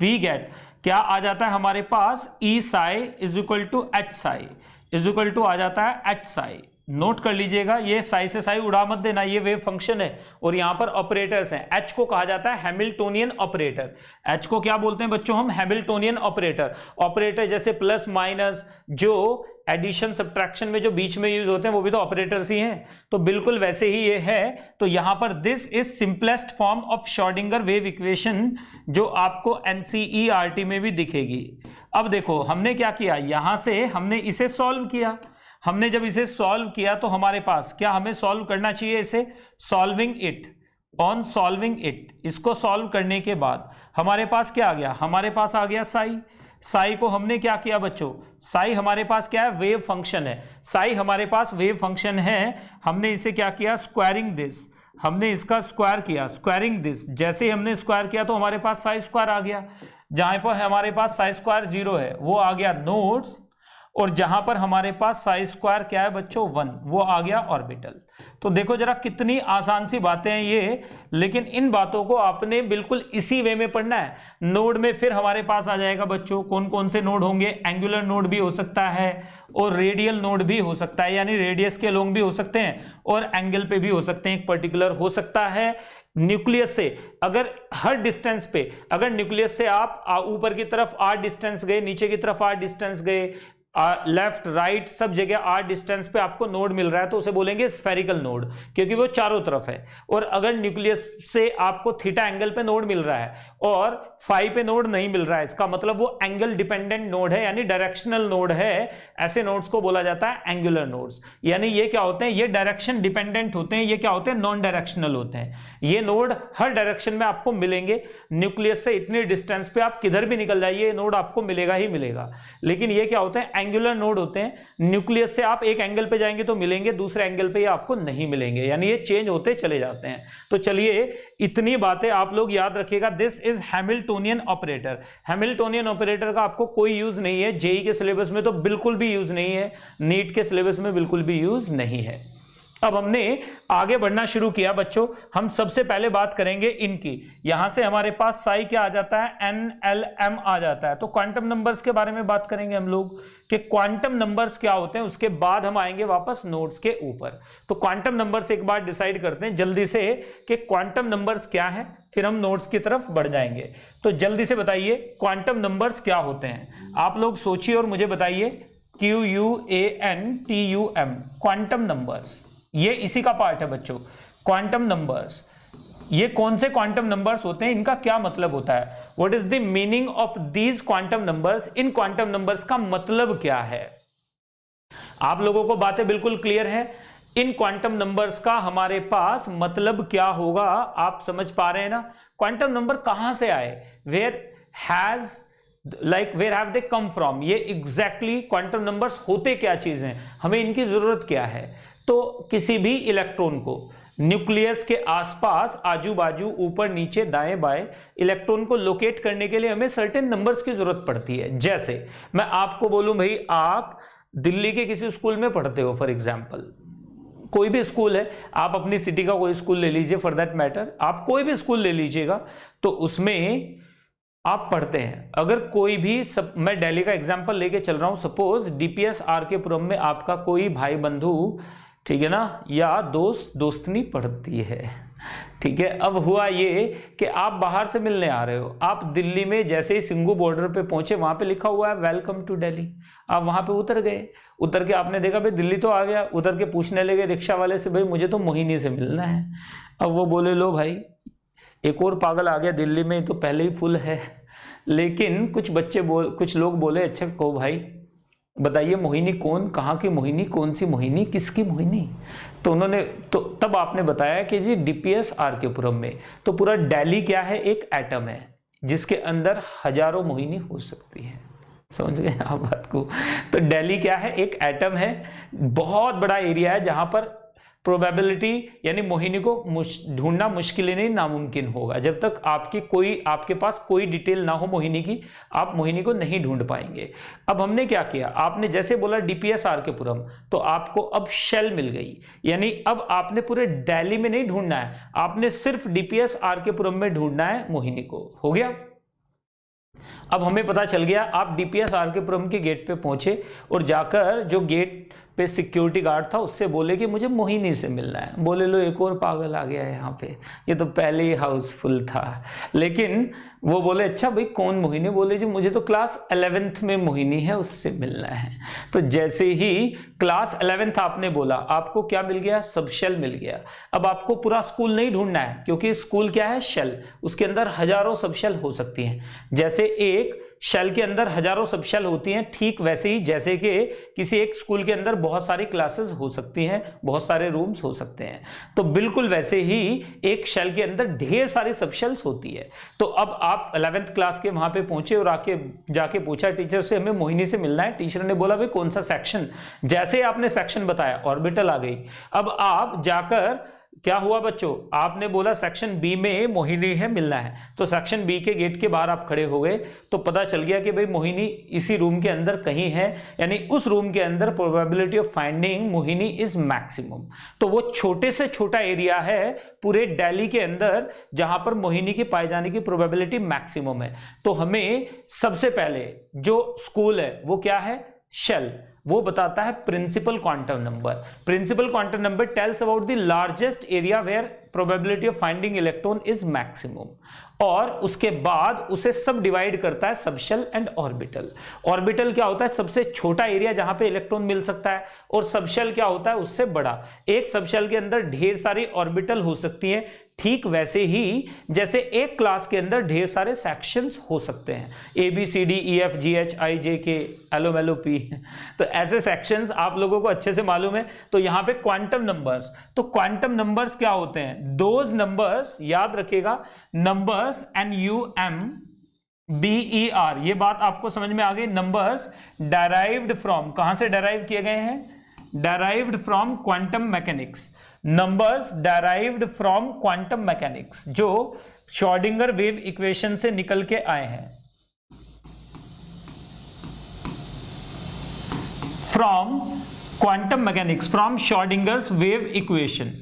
वी गेट क्या आ जाता है हमारे पास? E psi is equal to H psi is equal to आ जाता है एच साई। नोट कर लीजिएगा, ये साई से साई उड़ा मत देना, ये वेव फंक्शन है और यहां पर ऑपरेटर्स हैं। एच को कहा जाता है हैमिल्टोनियन ऑपरेटर। एच को क्या बोलते हैं बच्चों? हम हैमिल्टोनियन ऑपरेटर। ऑपरेटर जैसे प्लस माइनस, जो एडिशन सब्ट्रैक्शन में जो बीच में यूज होते हैं वो भी तो ऑपरेटर्स ही हैं, तो बिल्कुल वैसे ही ये है। तो यहां पर this is simplest form of Schrodinger wave equation, जो आपको एनसीईआरटी में भी दिखेगी। अब देखो हमने क्या किया, यहां से हमने इसे सॉल्व किया। हमने जब इसे सॉल्व किया तो हमारे पास क्या, हमें सॉल्व करना चाहिए इसे, solving it, on solving it, इसको सॉल्व करने के बाद हमारे पास क्या आ गया? हमारे पास आ गया साई। साई को हमने क्या किया बच्चों? साई हमारे पास क्या है? वेव फंक्शन है। साई हमारे पास वेव फंक्शन है। हमने इसे क्या किया? स्क्वायरिंग दिस, हमने इसका स्क्वायर किया। स्क्वायरिंग दिस, जैसे ही हमने स्क्वायर किया तो हमारे पास साई स्क्वायर आ गया। जहां पर हमारे पास साई स्क्वायर 0 है वो आ गया नोट्स और जहां पर हमारे पास साई स्क्वायर क्या है बच्चों 1, वो आ गया ऑर्बिटल। तो देखो जरा कितनी आसान सी बातें हैं ये, लेकिन इन बातों को आपने बिल्कुल इसी वे में पढ़ना है। नोड में फिर हमारे पास आ जाएगा बच्चों, कौन कौन से नोड होंगे, एंगुलर नोड भी हो सकता है और रेडियल नोड भी हो सकता है, यानी रेडियस के अलोंग भी हो सकते हैं और एंगल पे भी हो सकते हैं, एक पर्टिकुलर हो सकता है। न्यूक्लियस से अगर हर डिस्टेंस पे, अगर न्यूक्लियस से आप ऊपर की तरफ r डिस्टेंस गए, नीचे की तरफ r डिस्टेंस गए, लेफ्ट राइट सब जगह r डिस्टेंस पे आपको नोड मिल रहा है तो उसे बोलेंगे स्फेरिकल नोड, क्योंकि वो चारों तरफ है। और अगर न्यूक्लियस से आपको थीटा एंगल पे नोड मिल रहा है और फाई पे नोड नहीं मिल रहा है, इसका मतलब वो एंगल डिपेंडेंट नोड है, यानी डायरेक्शनल नोड है। ऐसे नोड्स को बोला जाता है एंगुलर नोड्स। यानी ये क्या होते हैं, ये डायरेक्शन डिपेंडेंट होते हैं, ये क्या होते हैं, नॉन डायरेक्शनल होते हैं। ये नोड हर डायरेक्शन में आपको मिलेंगे, न्यूक्लियस से इतनी डिस्टेंस पे आप किधर भी निकल जाइए ये नोड आपको मिलेगा ही मिलेगा। लेकिन ये क्या होते हैं, एंगुलर नोड होते हैं। न्यूक्लियस से आप एक एंगल पे जाएंगे तो मिलेंगे, दूसरे एंगल पे ये आपको नहीं मिलेंगे, यानी ये चेंज होते चले जाते हैं। तो चलिए इतनी बातें आप लोग याद रखिएगा। This is Hamiltonian operator. Hamiltonian operator का आपको कोई यूज नहीं है, जेई के सिलेबस में तो बिल्कुल भी यूज नहीं है, नीट के सिलेबस में बिल्कुल भी यूज नहीं है। अब हमने आगे बढ़ना शुरू किया बच्चों, हम सबसे पहले बात करेंगे इनकी। यहां से हमारे पास साई क्या आ जाता है, NLM आ जाता है। तो क्वांटम नंबर्स के बारे में बात करेंगे हम लोग कि क्वांटम नंबर्स क्या होते हैं, उसके बाद हम आएंगे वापस नोड्स के ऊपर। तो क्वांटम नंबर्स एक बार डिसाइड करते हैं जल्दी से कि क्वांटम नंबर्स क्या है, फिर हम नोड्स की तरफ बढ़ जाएंगे। तो जल्दी से बताइए क्वांटम नंबर्स क्या होते हैं, आप लोग सोचिए और मुझे बताइए। QUANTUM क्वांटम नंबर्स, ये इसी का पार्ट है बच्चों। क्वांटम नंबर्स, ये कौन से क्वांटम नंबर्स होते हैं, इनका क्या मतलब होता है, what is the meaning of these quantum numbers, in quantum numbers का मतलब क्या है। आप लोगों को बातें बिल्कुल क्लियर है, इन क्वांटम नंबर्स का हमारे पास मतलब क्या होगा, आप समझ पा रहे हैं ना। क्वांटम नंबर कहां से आए, where have they come from, ये एग्जैक्टली क्वांटम नंबर्स होते क्या चीज हैं, हमें इनकी जरूरत क्या है। तो किसी भी इलेक्ट्रॉन को न्यूक्लियस के आसपास, आजू बाजू, ऊपर नीचे, दाएं बाएं, इलेक्ट्रॉन को लोकेट करने के लिए हमें सर्टेन नंबर्स की जरूरत पड़ती है। जैसे मैं आपको बोलूं भाई आप दिल्ली के किसी स्कूल में पढ़ते हो, फॉर एग्जांपल कोई भी स्कूल है, आप अपनी सिटी का कोई स्कूल ले लीजिए, फॉर दैट मैटर आप कोई भी स्कूल ले लीजिएगा, तो उसमें आप पढ़ते हैं। अगर कोई भी मैं दिल्ली का एग्जांपल लेके चल रहा हूं, सपोज DPS RK पुरम में आपका कोई भाई बंधु, ठीक है ना, या दोस्तनी पढ़ती है, ठीक है। अब हुआ ये कि आप बाहर से मिलने आ रहे हो, आप दिल्ली में जैसे ही सिंगू बॉर्डर पे पहुंचे, वहां पे लिखा हुआ है वेलकम टू दिल्ली, आप वहां पे उतर गए, उतर के आपने देखा भाई दिल्ली तो आ गया, उतर के पूछने लगे रिक्शा वाले से, भाई मुझे तो मोहिनी से मिलना है। अब वो बोले लो भाई एक और पागल आ गया दिल्ली में, तो पहले ही फुल है। लेकिन कुछ लोग बोले अच्छा को भाई बताइए मोहिनी कौन, कहाँ की मोहिनी, कौन सी मोहिनी, किसकी मोहिनी। तो उन्होंने तब आपने बताया कि जी DPS RK पुरम में, तो पूरा दिल्ली क्या है, एक एटम है जिसके अंदर हजारों मोहिनी हो सकती है। समझ गए आप बात को। तो दिल्ली क्या है, एक एटम है, बहुत बड़ा एरिया है जहां पर प्रोबेबिलिटी यानी मोहिनी को ढूंढना मुश्किल ही नहीं नामुमकिन होगा। जब तक आपके पास कोई डिटेल ना हो मोहिनी की, आप मोहिनी को नहीं ढूंढ पाएंगे। अब हमने क्या किया, आपने जैसे बोला DPS RK पुरम, तो आपको अब शेल मिल गई, यानी अब आपने पूरे दिल्ली में नहीं ढूंढना है, आपने सिर्फ DPS RK पुरम में ढूंढना है मोहिनी को। हो गया। अब हमें पता चल गया, आप DPS RK पुरम के गेट पे पहुंचे और जाकर जो गेट पे सिक्योरिटी गार्ड था उससे बोले कि मुझे मोहिनी से मिलना है। बोले लो एक और पागल आ गया है यहाँ पे, ये तो पहले ही हाउसफुल था। लेकिन वो बोले अच्छा भाई कौन मोहिनी, बोले जी मुझे तो क्लास 11th में मोहिनी है उससे मिलना है। तो जैसे ही क्लास 11th आपने बोला, आपको क्या मिल गया, सब शेल मिल गया। अब आपको पूरा स्कूल नहीं ढूंढना है, क्योंकि स्कूल क्या है, शेल, उसके अंदर हजारों सब शेल हो सकती हैं। जैसे एक शेल के अंदर हजारों सब शेल होती हैं, ठीक वैसे ही जैसे कि किसी एक स्कूल के अंदर बहुत सारी क्लासेस हो सकती हैं, बहुत सारे रूम्स हो सकते हैं, तो बिल्कुल वैसे ही एक शेल के अंदर ढेर सारी सब शेल्स होती है। तो अब आप 11th क्लास के वहां पे पहुंचे और जाके पूछा टीचर से हमें मोहिनी से मिलना है। टीचर ने बोला भाई कौन सा सेक्शन, जैसे आपने सेक्शन बताया ऑर्बिटल आ गई। अब आप जाकर क्या हुआ बच्चों, आपने बोला सेक्शन बी में मोहिनी है, मिलना है, तो सेक्शन बी के गेट के बाहर आप खड़े हो गए तो पता चल गया कि भाई मोहिनी इसी रूम के अंदर कहीं है, यानी उस रूम के अंदर probability of finding Mohini is maximum. तो वो छोटे से छोटा एरिया है पूरे दिल्ली के अंदर जहां पर मोहिनी के पाए जाने की प्रोबेबिलिटी मैक्सिमम है। तो हमें सबसे पहले जो स्कूल है वो क्या है, शेल, वो बताता है principal quantum number. Principal quantum number tells about the largest area where probability of finding electron is maximum, और उसके बाद उसे सब डिवाइड करता है सबशेल एंड ऑर्बिटल। ऑर्बिटल क्या होता है, सबसे छोटा एरिया जहां पे इलेक्ट्रॉन मिल सकता है, और सबशेल क्या होता है, उससे बड़ा। एक सबशेल के अंदर ढेर सारी ऑर्बिटल हो सकती हैं, ठीक वैसे ही जैसे एक क्लास के अंदर ढेर सारे सेक्शंस हो सकते हैं, ABCDEFGHIJK LMNOP, तो ऐसे सेक्शंस आप लोगों को अच्छे से मालूम है। तो यहां पे क्वांटम नंबर्स, तो क्वांटम नंबर्स क्या होते हैं, दोज नंबर्स, याद रखिएगा, नंबर्स NUMBER, ये बात आपको समझ में आ गई। नंबर्स डेराइव्ड फ्रॉम, कहां से डेराइव किए गए हैं, derived from quantum mechanics. Numbers derived from quantum mechanics, जो श्रोडिंगर वेव इक्वेशन से निकल के आए हैं। From quantum mechanics, from Schrödinger's wave equation,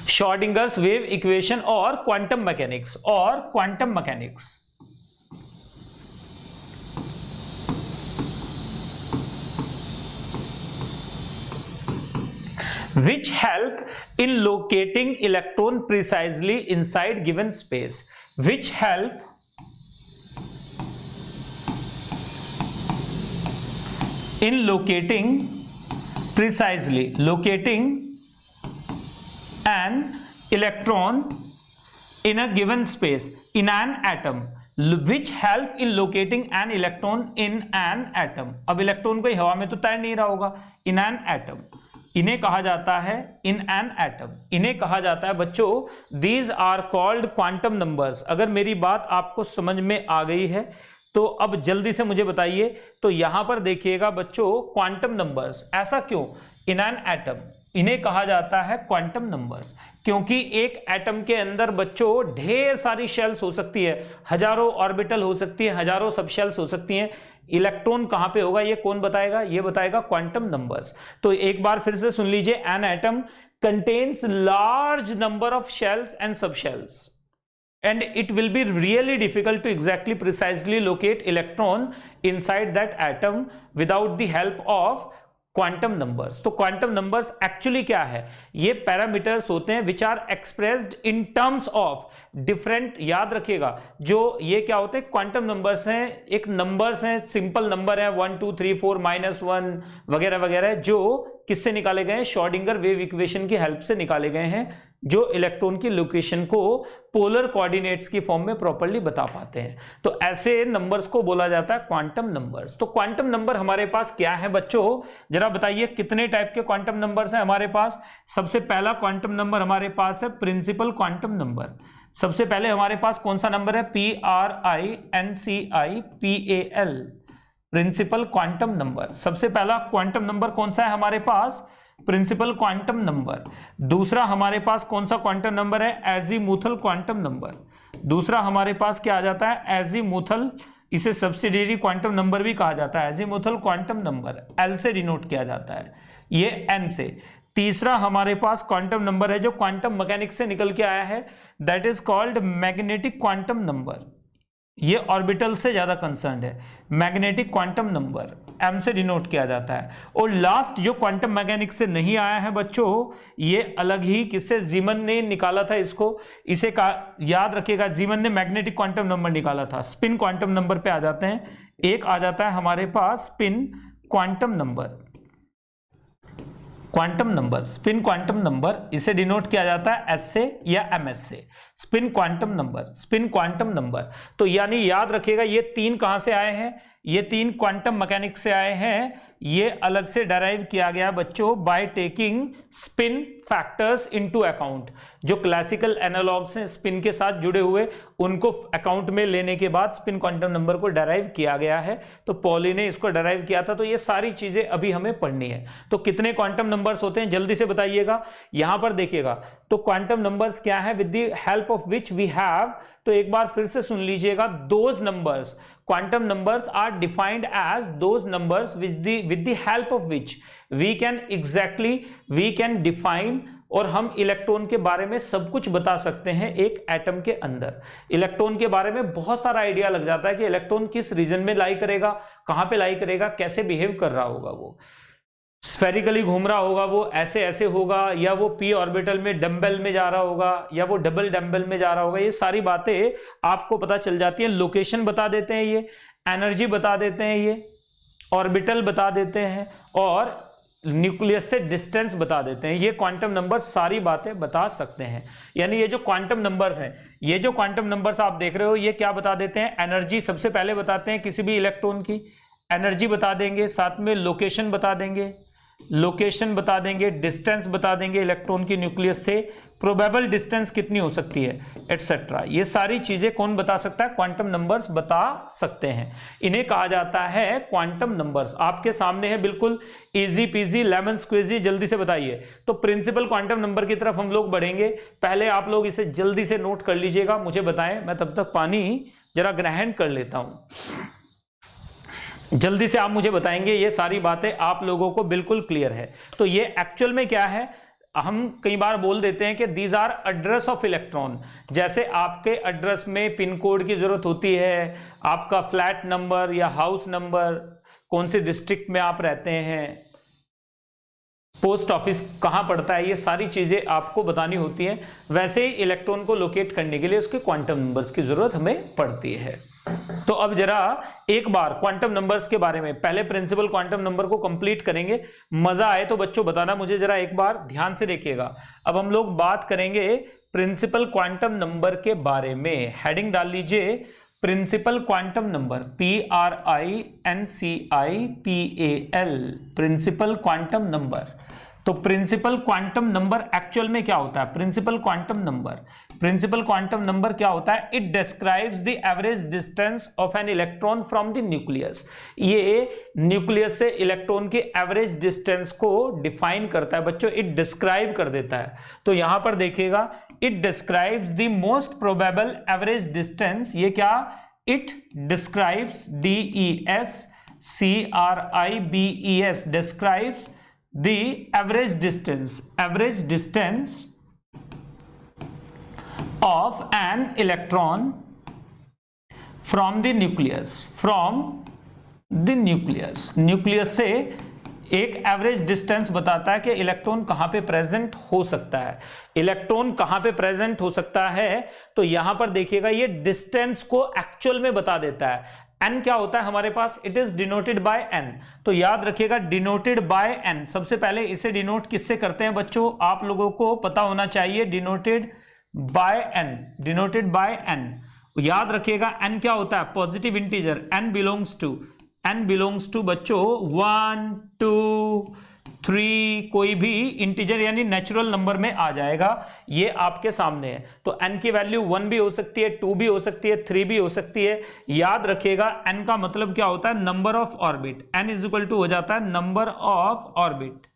Schrödinger's wave equation और क्वांटम मैकेनिक्स, और quantum mechanics which help in locating electron precisely inside given space, which help in locating precisely, locating an electron in a given space in an atom, which help in locating an electron in an atom। अब electron कोई हवा में तो तैर नहीं रहा होगा, in an atom, इन्हें कहा जाता है इन एन एटम, इन्हें कहा जाता है बच्चों, these are called quantum numbers. अगर मेरी बात आपको समझ में आ गई है तो अब जल्दी से मुझे बताइए। तो यहां पर देखिएगा बच्चों, क्वांटम नंबर्स, ऐसा क्यों, इन एन एटम, इन्हें कहा जाता है क्वांटम नंबर्स, क्योंकि एक एटम के अंदर बच्चों ढेर सारी शेल्स हो सकती है, हजारों ऑर्बिटल हो सकती है, हजारों सब शेल्स हो सकती हैं। इलेक्ट्रॉन कहां पे होगा ये कौन बताएगा, ये बताएगा क्वांटम नंबर्स। तो एक बार फिर से सुन लीजिए, an atom contains large number of shells and सब shells, and it will be really difficult to exactly precisely locate electron inside that atom without the help of quantum numbers. तो quantum numbers actually क्या है, ये parameters होते हैं which are expressed in terms of different, याद रखिएगा, जो ये क्या होते हैं, क्वांटम नंबर्स हैं, एक नंबर्स हैं, सिंपल नंबर है 1 2 3 4 -1 वगैरह वगैरह, जो किससे निकाले गए हैं, श्रोडिंगर वेव इक्वेशन की हेल्प से निकाले गए हैं, जो इलेक्ट्रॉन की लोकेशन को पोलर कोऑर्डिनेट्स की फॉर्म में प्रॉपर्ली बता पाते हैं। तो ऐसे नंबर्स को बोला जाता है क्वांटम नंबर्स। तो क्वांटम नंबर हमारे पास क्या है बच्चों, जरा बताइए कितने टाइप के क्वांटम नंबर्स हैं हमारे पास। सबसे पहला क्वांटम नंबर हमारे पास है प्रिंसिपल क्वांटम नंबर। सबसे पहले हमारे पास कौन सा नंबर है, PRINCIPAL, प्रिंसिपल क्वांटम नंबर। सबसे पहला क्वांटम नंबर कौन सा है हमारे पास, प्रिंसिपल क्वांटम नंबर। दूसरा हमारे पास कौन सा क्वांटम नंबर है, एजीमुथल क्वांटम नंबर। दूसरा हमारे पास क्या आ जाता है, एजीमुथल, इसे सब्सिडियरी क्वांटम नंबर भी कहा जाता है, एजीमुथल क्वांटम नंबर, एल से डिनोट किया जाता है, ये एन से। तीसरा हमारे पास क्वांटम नंबर है जो क्वांटम मैकेनिक्स से निकल के आया है, that is called magnetic quantum number, ये ऑर्बिटल से ज्यादा कंसर्न्ड है, मैग्नेटिक क्वांटम नंबर, एम से डिनोट किया जाता है। और लास्ट जो क्वांटम मैकेनिक्स से नहीं आया है बच्चों, ये अलग ही, किससे, जीमन ने निकाला था इसको, इसे का याद रखिएगा, जीमन ने मैग्नेटिक क्वांटम नंबर निकाला था। स्पिन क्वांटम नंबर पे आ जाते हैं, एक आ जाता है हमारे पास spin quantum number, quantum number, spin quantum number, इसे डिनोट किया जाता है एस से या एमएस से, spin quantum number, spin quantum number. तो यानी याद रखिएगा ये तीन कहां से आए हैं, ये 3 क्वांटम मैकेनिक्स से आए हैं, ये अलग से डराइव किया गया बच्चों by taking spin factors into account. जो क्लासिकल एनालॉग्स हैं स्पिन के साथ जुड़े हुए, उनको अकाउंट में लेने के बाद स्पिन क्वांटम नंबर को डराइव किया गया है। तो पॉली ने इसको डराइव किया था। तो ये सारी चीजें अभी हमें पढ़नी है। तो कितने क्वांटम नंबर्स होते हैं जल्दी से बताइएगा। यहां पर देखिएगा तो क्वांटम नंबर्स क्या है, with the help of which we have, तो एक बार फिर से सुन लीजिएगा, those numbers, quantum numbers are defined as those numbers with the help of which we can define, और हम इलेक्ट्रॉन के बारे में सब कुछ बता सकते हैं एक एटम के अंदर। इलेक्ट्रॉन के बारे में बहुत सारा आइडिया लग जाता है कि इलेक्ट्रॉन किस रीजन में लाई करेगा, कहां पे लाई करेगा, कैसे बिहेव कर रहा होगा, वो स्फेरिकली घूम रहा होगा, वो ऐसे ऐसे होगा, या वो पी ऑर्बिटल में डंबल में जा रहा होगा, या वो डबल डंबल में जा रहा होगा। ये सारी बातें आपको पता चल जाती हैं। लोकेशन बता देते हैं, ये एनर्जी बता देते हैं, ये ऑर्बिटल बता देते हैं, और न्यूक्लियस से डिस्टेंस बता देते हैं। ये क्वांटम नंबर सारी बातें बता सकते हैं। यानी ये जो क्वांटम नंबर्स हैं, ये जो क्वांटम नंबर्स आप देख रहे हो, ये क्या बता देते हैं, एनर्जी सबसे पहले बताते हैं, किसी भी इलेक्ट्रॉन की एनर्जी बता देंगे, साथ में लोकेशन बता देंगे, लोकेशन बता देंगे, डिस्टेंस बता देंगे इलेक्ट्रॉन की न्यूक्लियस से, प्रोबेबल डिस्टेंस कितनी हो सकती है, एटसेट्रा। ये सारी चीजें कौन बता सकता है, क्वांटम नंबर्स बता सकते हैं। इन्हें कहा जाता है क्वांटम नंबर्स। आपके सामने है, बिल्कुल इजी पीजी लेमन स्क्वीजी। जल्दी से बताइए। तो प्रिंसिपल क्वांटम नंबर की तरफ हम लोग बढ़ेंगे। पहले आप लोग इसे जल्दी से नोट कर लीजिएगा, मुझे बताएं, मैं तब तक पानी जरा ग्रहण कर लेता हूं। जल्दी से आप मुझे बताएंगे, ये सारी बातें आप लोगों को बिल्कुल क्लियर है। तो ये एक्चुअल में क्या है, हम कई बार बोल देते हैं कि these are address of electron. जैसे आपके एड्रेस में पिन कोड की जरूरत होती है, आपका फ्लैट नंबर या हाउस नंबर, कौन से डिस्ट्रिक्ट में आप रहते हैं, पोस्ट ऑफिस कहां पड़ता है, ये सारी चीजें आपको बतानी होती हैं। वैसे ही इलेक्ट्रॉन को लोकेट करने के लिए उसके क्वांटम नंबर्स की जरूरत हमें पड़ती है। तो अब जरा एक बार क्वांटम नंबर्स के बारे में, पहले प्रिंसिपल क्वांटम नंबर को कंप्लीट करेंगे। मजा आए तो बच्चों बताना मुझे, जरा एक बार ध्यान से देखिएगा। अब हम लोग बात करेंगे प्रिंसिपल क्वांटम नंबर के बारे में। हेडिंग डाल लीजिए, principal quantum number, PRINCIPAL, principal quantum number. तो प्रिंसिपल क्वांटम नंबर एक्चुअल में क्या होता है, प्रिंसिपल क्वांटम नंबर क्या होता है, it describes the average distance of an electron from the nucleus. ये न्यूक्लियस से इलेक्ट्रॉन के एवरेज डिस्टेंस को डिफाइन करता है बच्चों, इट डिस्क्राइब कर देता है। तो यहां पर देखिएगा, it describes the most probable average distance. ये क्या, it describes, DESCRIBES, describes the average distance of an electron from the nucleus, nucleus से एक एवरेज डिस्टेंस बताता है कि इलेक्ट्रॉन कहां पे प्रेजेंट हो सकता है। इलेक्ट्रॉन कहां पे प्रेजेंट हो सकता है, तो यहां पर देखिएगा, ये डिस्टेंस को एक्चुअल में बता देता है। n क्या होता है हमारे पास, it is denoted by n। तो याद रखिएगा, डिनोटेड बाय n। सबसे पहले इसे डिनोट किससे करते हैं बच्चों, आप लोगों को पता होना चाहिए, डिनोटेड बाय n। याद रखिएगा, n क्या होता है, positive integer. n belongs to बच्चों 1 2 3, कोई भी इंटीजर यानी नेचुरल नंबर में आ जाएगा। ये आपके सामने है। तो n की वैल्यू 1 भी हो सकती है, 2 भी हो सकती है, 3 भी हो सकती है। याद रखिएगा, n का मतलब क्या होता है, number of orbit. n is equal to हो जाता है number of orbit.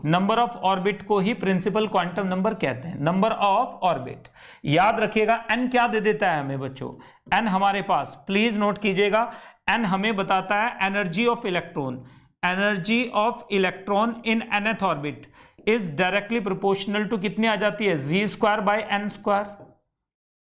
Number of orbit को ही प्रिंसिपल क्वांटम नंबर कहते हैं, नंबर ऑफ ऑर्बिट। याद रखिएगा, n क्या दे देता है हमें बच्चों, n हमारे पास, प्लीज नोट कीजिएगा, n हमें बताता है energy of electron. Energy of electron in nth orbit is directly proportional to कितनी आ जाती है, z²/n²।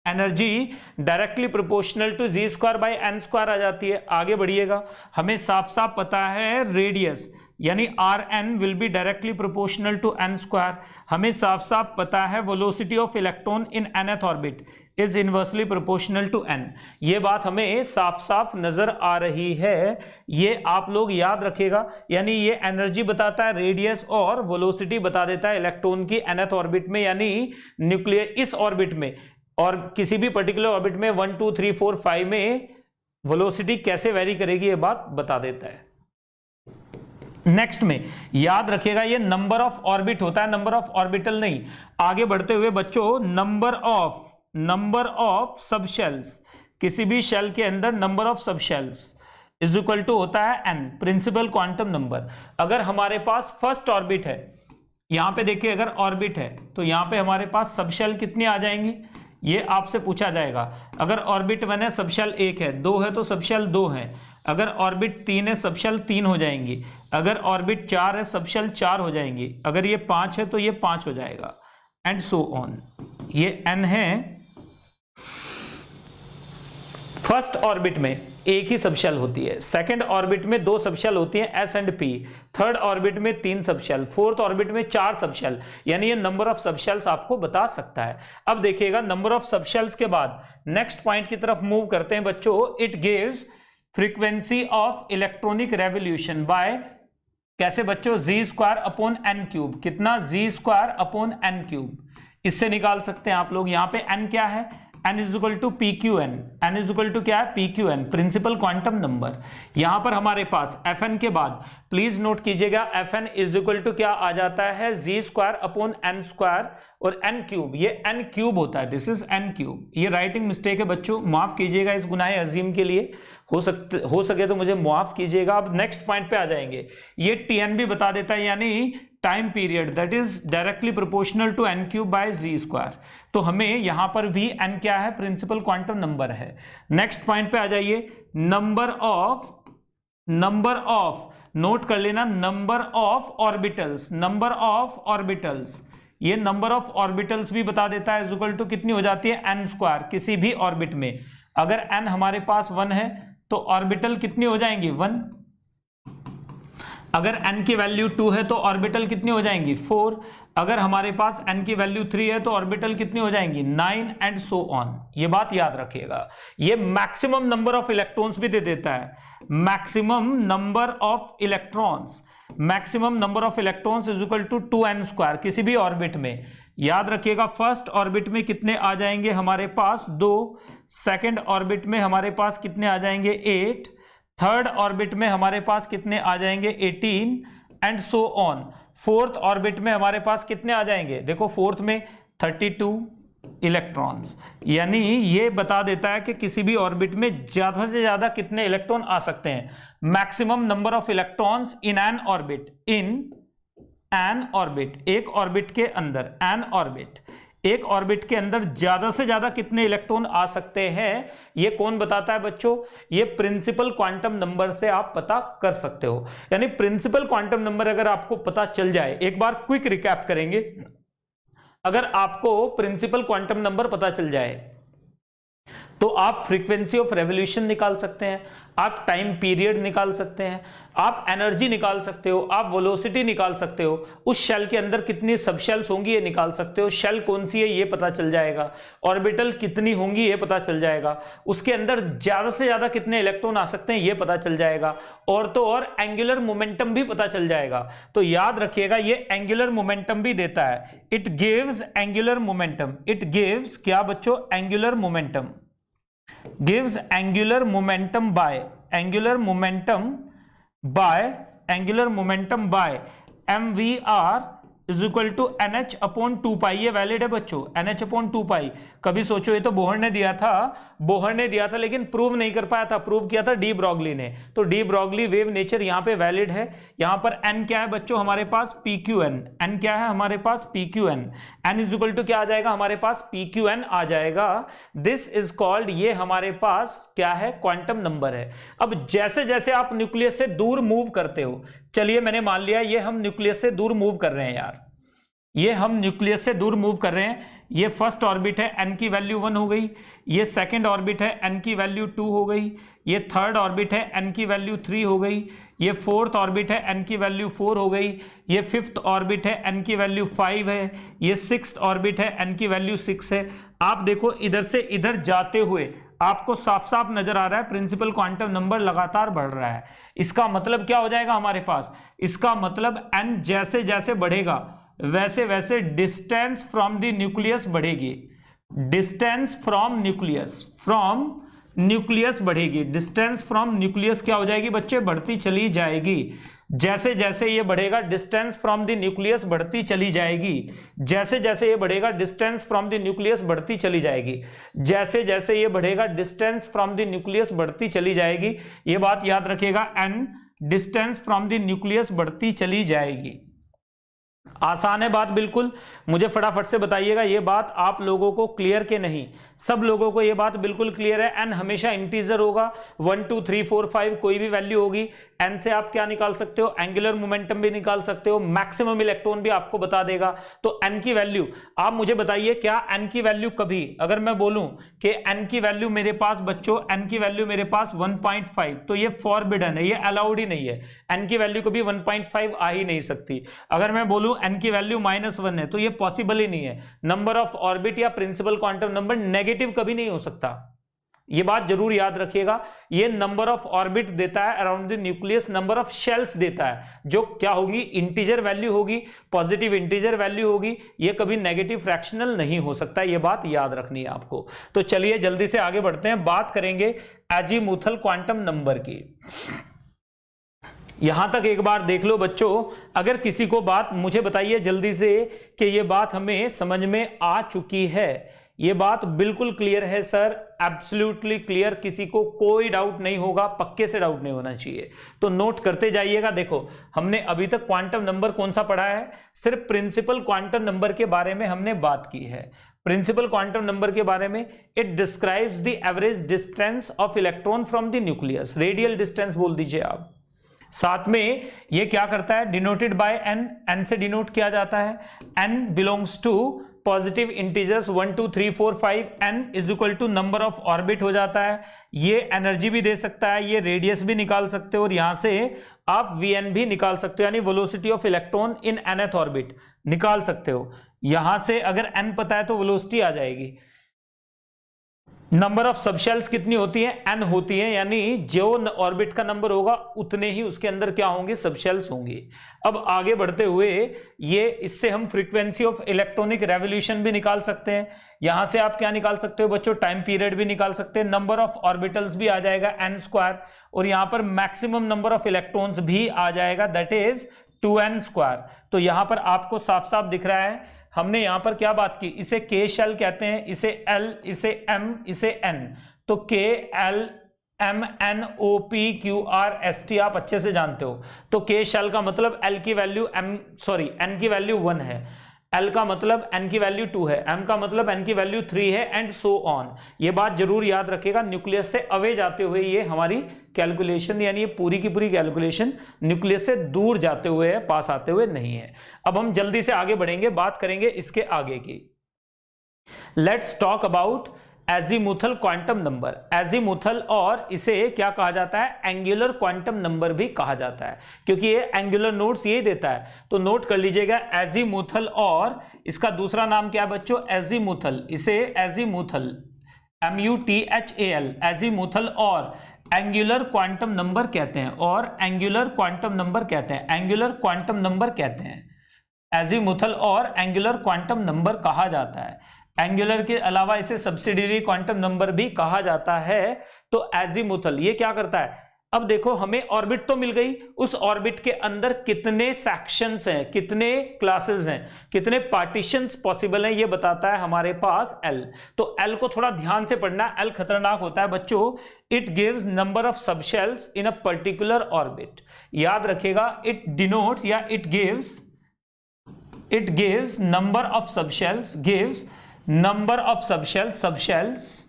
Energy directly proportional to z²/n² आ जाती है। आगे बढ़िएगा, हमें साफ साफ पता है रेडियस यानी Rn will be directly proportional to n²। हमें साफ साफ पता है velocity of electron in nth orbit is inversely proportional to n। ये बात हमें साफ साफ नजर आ रही है, ये आप लोग याद रखिएगा। यानी ये एनर्जी बताता है, रेडियस और वेलोसिटी बता देता है इलेक्ट्रॉन की nth ऑर्बिट में, यानी न्यूक्लियर इस ऑर्बिट में, और किसी भी पर्टिकुलर ऑर्बिट में 1 2 3 4 5 में वेलोसिटी कैसे वेरी करेगी ये बात बता देता है। नेक्स्ट में याद रखिएगा ये नंबर ऑफ ऑर्बिट होता है, नंबर ऑफ ऑर्बिटल नहीं। आगे बढ़ते हुए बच्चों नंबर ऑफ सबशेल्स, किसी भी शेल के अंदर number of subshells is equal to होता है n, प्रिंसिपल क्वांटम नंबर। अगर हमारे पास फर्स्ट ऑर्बिट है, यहां पे देखिए अगर ऑर्बिट है तो यहां पे हमारे पास सबशेल कितनी आ जाएंगी, ये आपसे पूछा जाएगा। अगर ऑर्बिट 1 है सबशेल 1 है, 2 है तो सबशेल 2 है, अगर ऑर्बिट 3 है सबशेल 3 हो जाएंगी, अगर ऑर्बिट 4 है सबशेल 4 हो जाएंगी, अगर ये 5 है तो ये 5 हो जाएगा, एंड सो ऑन। ये n है। फर्स्ट ऑर्बिट में एक ही सबशेल होती है, सेकंड ऑर्बिट में 2 सबशेल होती हैं s and p, third orbit में 3 सबशेल, फोर्थ ऑर्बिट में 4 सबशेल, यानी ये नंबर ऑफ सबशेल्स आपको बता सकता है। अब देखिएगा नंबर ऑफ सबशेल्स के बाद नेक्स्ट पॉइंट की तरफ मूव करते हैं बच्चों। It gives frequency of electronic revolution by, कैसे बच्चों, z²/n³। कितना, z²/n³। इससे निकाल सकते हैं आप लोग। यहां पे n क्या है, n is equal to PQN, n is equal to क्या है, PQN, प्रिंसिपल क्वांटम नंबर। यहां पर हमारे पास Fn के बाद प्लीज नोट कीजिएगा Fn इज इक्वल टू क्या आ जाता है, z²/n² और n³, ये n³ होता है, दिस इज n³। ये राइटिंग मिस्टेक है बच्चों, माफ कीजिएगा इस गुनाहे अजीम के लिए, हो सके तो मुझे माफ कीजिएगा। अब नेक्स्ट पॉइंट पे आ जाएंगे। ये Tn भी बता देता है, यानी time period that is directly proportional to n³/z²। तो हमें यहां पर भी n क्या है, प्रिंसिपल क्वांटम नंबर है। नेक्स्ट पॉइंट पे आ जाइए, नंबर ऑफ नोट कर लेना, नंबर ऑफ ऑर्बिटल्स, ये नंबर ऑफ ऑर्बिटल्स भी बता देता है, इज इक्वल टू कितनी हो जाती है, n²। किसी भी ऑर्बिट में अगर n हमारे पास 1 है तो ऑर्बिटल कितनी हो जाएंगी, 1। अगर n की वैल्यू 2 है तो ऑर्बिटल कितनी हो जाएंगी, 4। अगर हमारे पास n की वैल्यू 3 है तो ऑर्बिटल कितनी हो जाएंगी, 9, एंड सो ऑन। ये बात याद रखिएगा। ये मैक्सिमम नंबर ऑफ इलेक्ट्रॉन्स भी दे देता है, maximum number of electrons is equal to 2n²। किसी भी ऑर्बिट में याद रखिएगा, फर्स्ट ऑर्बिट में कितने आ जाएंगे हमारे पास, 2, सेकंड ऑर्बिट में हमारे पास कितने आ जाएंगे, 8, थर्ड ऑर्बिट में हमारे पास कितने आ जाएंगे, 18, and so on. Fourth orbit में हमारे पास कितने आ जाएंगे, देखो फोर्थ में 32 इलेक्ट्रॉन्स। यानी ये बता देता है कि किसी भी ऑर्बिट में ज्यादा से ज्यादा कितने इलेक्ट्रॉन आ सकते हैं, maximum number of electrons in an orbit, एक ऑर्बिट के अंदर, एक ऑर्बिट के अंदर ज्यादा से ज्यादा कितने इलेक्ट्रॉन आ सकते हैं, ये कौन बताता है बच्चों, ये प्रिंसिपल क्वांटम नंबर से आप पता कर सकते हो। यानी प्रिंसिपल क्वांटम नंबर अगर आपको पता चल जाए, एक बार क्विक रिकैप करेंगे, अगर आपको प्रिंसिपल क्वांटम नंबर पता चल जाए तो आप फ्रीक्वेंसी ऑफ रेवोल्यूशन निकाल सकते हैं, आप टाइम पीरियड निकाल सकते हैं, आप एनर्जी निकाल सकते हो, आप वेलोसिटी निकाल सकते हो, उस शेल के अंदर कितनी सबशेल्स होंगी ये निकाल सकते हो, शेल कौन सी है ये पता चल जाएगा, ऑर्बिटल कितनी होंगी ये पता चल जाएगा, उसके अंदर ज्यादा से ज्यादा कितने इलेक्ट्रॉन आ सकते हैं ये पता चल जाएगा, और तो और एंगुलर मोमेंटम भी पता चल जाएगा। तो याद रखिएगा ये एंगुलर मोमेंटम भी देता है, it gives angular momentum, it gives क्या बच्चों, angular momentum, gives angular momentum by mvr is equal to NH/2π। ये वैलिड है बच्चों, NH/2π। कभी सोचो ये तो बोहर ने दिया था लेकिन प्रूव नहीं कर पाया था, प्रूव किया था डी ब्रॉगली ने। तो डी ब्रॉगली वेव नेचर यहाँ पे वैलिड है। यहाँ पर n क्या है बच्चों हमारे पास, PQN। n क्या है हमारे पास, PQN। n is equal to क्या आ जाएगा हमारे पास, PQN आ जाएगा। दिस इज कॉल्ड, ये हमारे पास क्या है, क्वांटम नंबर है। अब जैसे जैसे आप न्यूक्लियस से दूर मूव करते हो, चलिए मैंने मान लिया ये हम न्यूक्लियस से दूर मूव कर रहे हैं यार, ये हम न्यूक्लियस से दूर मूव कर रहे हैं। ये फर्स्ट ऑर्बिट है, n की वैल्यू 1 हो गई, ये सेकंड ऑर्बिट है, n की वैल्यू 2 हो गई, ये थर्ड ऑर्बिट है, n की वैल्यू 3 हो गई, ये फोर्थ ऑर्बिट है, n की वैल्यू 4 हो गई, ये फिफ्थ ऑर्बिट है, n की वैल्यू 5 है, ये सिक्स्थ ऑर्बिट है, n की वैल्यू 6 है। आप देखो इधर से इधर जाते हुए आपको साफ साफ नजर आ रहा है प्रिंसिपल क्वांटम नंबर लगातार बढ़ रहा है। इसका मतलब क्या हो जाएगा हमारे पास, इसका मतलब n जैसे जैसे बढ़ेगा वैसे वैसे डिस्टेंस फ्रॉम द न्यूक्लियस बढ़ेगी, distance from nucleus, from nucleus बढ़ेगी, डिस्टेंस फ्रॉम न्यूक्लियस क्या हो जाएगी बच्चे, बढ़ती चली जाएगी। जैसे जैसे ये बढ़ेगा डिस्टेंस फ्रॉम द न्यूक्लियस बढ़ती चली जाएगी, जैसे जैसे ये बढ़ेगा डिस्टेंस फ्रॉम द न्यूक्लियस बढ़ती चली जाएगी, जैसे जैसे ये बढ़ेगा डिस्टेंस फ्रॉम द न्यूक्लियस बढ़ती चली जाएगी। ये बात याद रखिएगा, n distance from the nucleus बढ़ती चली जाएगी। आसान है बात बिल्कुल, मुझे फटाफट से बताइएगा ये बात आप लोगों को क्लियर के नहीं, सब लोगों को ये बात बिल्कुल क्लियर है। एन हमेशा इंटीजर होगा, 1 2 3 4 5 कोई भी वैल्यू होगी, एन से आप क्या निकाल सकते हो, एंगुलर मोमेंटम भी निकाल सकते हो, मैक्सिमम इलेक्ट्रॉन भी आपको बता देगा। तो एन की वैल्यू आप मुझे बताइए, क्या एन की वैल्यू कभी अगर मैं बोलूं कि एन की वैल्यू मेरे पास बच्चों, एन की वैल्यू मेरे पास 1.5, तो ये फॉरबिडन है, ये अलाउड ही नहीं है। एन की वैल्यू कभी 1.5 आ ही नहीं सकती। अगर मैं बोलूं एन की वैल्यू -1 है तो ये पॉसिबल ही नहीं है। नंबर ऑफ ऑर्बिट या प्रिंसिपल क्वांटम नंबर नेगेटिव कभी नहीं हो सकता, ये बात जरूर याद रखिएगा। ये नंबर ऑफ ऑर्बिट देता है around the nucleus, number of shells देता है, जो क्या होगी, इंटीजर वैल्यू होगी, पॉजिटिव इंटीजर वैल्यू होगी, ये कभी नेगेटिव फ्रैक्शनल नहीं हो सकता, ये बात याद रखनी है आपको। तो चलिए जल्दी से आगे बढ़ते हैं, बात करेंगे अजीमुथल क्वांटम नंबर की। यहां तक एक बार देख लो बच्चों, अगर किसी को बात मुझे बताइए जल्दी से कि ये बात हमें समझ में आ चुकी है, ये बात बिल्कुल क्लियर है सर, एब्सोल्युटली क्लियर, किसी को कोई डाउट नहीं होगा, पक्के से डाउट नहीं होना चाहिए, तो नोट करते जाइएगा। देखो हमने अभी तक क्वांटम नंबर कौन सा पढ़ा है, सिर्फ प्रिंसिपल क्वांटम नंबर के बारे में हमने बात की है। प्रिंसिपल क्वांटम नंबर के बारे में, it describes the average distance of electron from the nucleus, radial distance बोल दीजिए आप। साथ में ये क्या करता है, डिनोटेड बाय एन, एन से डिनोट किया जाता है, n belongs to positive integers 1 2 3 4 5, n is equal to number of orbit हो जाता है। ये एनर्जी भी दे सकता है, ये रेडियस भी निकाल सकते हो, और यहां से आप वीएन भी निकाल सकते हो, यानी velocity of electron in nth orbit निकाल सकते हो। यहां से अगर एन पता है तो वेलोसिटी आ जाएगी। नंबर ऑफ सबशेल्स कितनी होती है, एन होती है, यानी जो ऑर्बिट का नंबर होगा उतने ही उसके अंदर क्या होंगे, सबशेल्स होंगे। अब आगे बढ़ते हुए ये इससे हम फ्रीक्वेंसी ऑफ इलेक्ट्रॉनिक रेवोल्यूशन भी निकाल सकते हैं। यहां से आप क्या निकाल सकते हो बच्चों, टाइम पीरियड भी निकाल सकते हैं, नंबर ऑफ ऑर्बिटल्स भी आ जाएगा n², और यहां पर मैक्सिमम नंबर ऑफ इलेक्ट्रॉन्स भी आ जाएगा, दैट इज 2n²। तो यहां पर आपको साफ साफ दिख रहा है, हमने यहां पर क्या बात की, इसे के शेल कहते हैं, इसे एल, इसे एम, इसे एन। तो K L M N O P Q R S T आप अच्छे से जानते हो। तो के शेल का मतलब एल की वैल्यू एन की वैल्यू 1 है, एल का मतलब एन की वैल्यू 2 है, एम का मतलब एन की वैल्यू 3 है, एंड सो ऑन। ये बात जरूर याद रखेगा, न्यूक्लियस से अवे जाते हुए ये हमारी कैलकुलेशन, यानी ये पूरी की पूरी कैलकुलेशन न्यूक्लियस से दूर जाते हुए है, पास आते हुए नहीं है। अब हम जल्दी से आगे बढ़ेंगे, बात करेंगे इसके आगे की। Let's talk about azimuthal quantum number. Azimuthal, और इसे क्या कहा जाता है, एंगुलर क्वांटम नंबर भी कहा जाता है, क्योंकि ये एंगुलर नोट्स ये देता है। तो नोट कर लीजिएगा एजीमुथल, और इसका दूसरा नाम क्या है बच्चों, एजीमुथल, इसे एजीमुथल MUTHAL एजीमुथल और एंगुलर क्वांटम नंबर कहते हैं, और एंगुलर क्वांटम नंबर कहते हैं, एंगुलर क्वांटम नंबर कहते हैं। एजीमुथल और एंगुलर क्वांटम नंबर कहा जाता है। एंगुलर के अलावा इसे सब्सिडियरी क्वांटम नंबर भी कहा जाता है। तो एजीमुथल ये क्या करता है, अब देखो हमें ऑर्बिट तो मिल गई, उस ऑर्बिट के अंदर कितने सेक्शंस हैं, कितने क्लासेस हैं, कितने पार्टीशंस पॉसिबल हैं, ये बताता है हमारे पास एल। तो एल को थोड़ा ध्यान से पढ़ना, एल खतरनाक होता है बच्चों। It gives number of subshells in a particular orbit, याद रखेगा, इट डिनोट्स या it gives number of subshells, gives number of subshells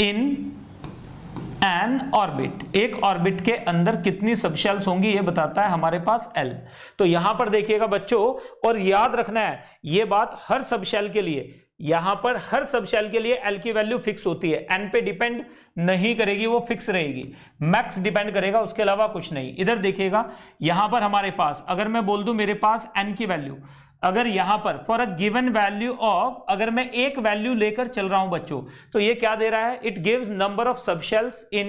in an orbit, एक ऑर्बिट के अंदर कितनी सबशेल्स होंगी ये बताता है हमारे पास एल। तो यहां पर देखिएगा बच्चों, और याद रखना है ये बात हर सबशेल के लिए, यहां पर हर सबशेल के लिए एल की वैल्यू फिक्स होती है, एन पे डिपेंड नहीं करेगी, वो फिक्स रहेगी, मैक्स डिपेंड करेगा, उसके अलावा कुछ नहीं। इधर देखिएगा, यहां पर हमारे पास अगर मैं बोल दूं मेरे पास एन की वैल्यू, अगर यहां पर for a given value of, अगर मैं एक वैल्यू लेकर चल रहा हूं बच्चों, तो ये क्या दे रहा है, it gives number of subshells in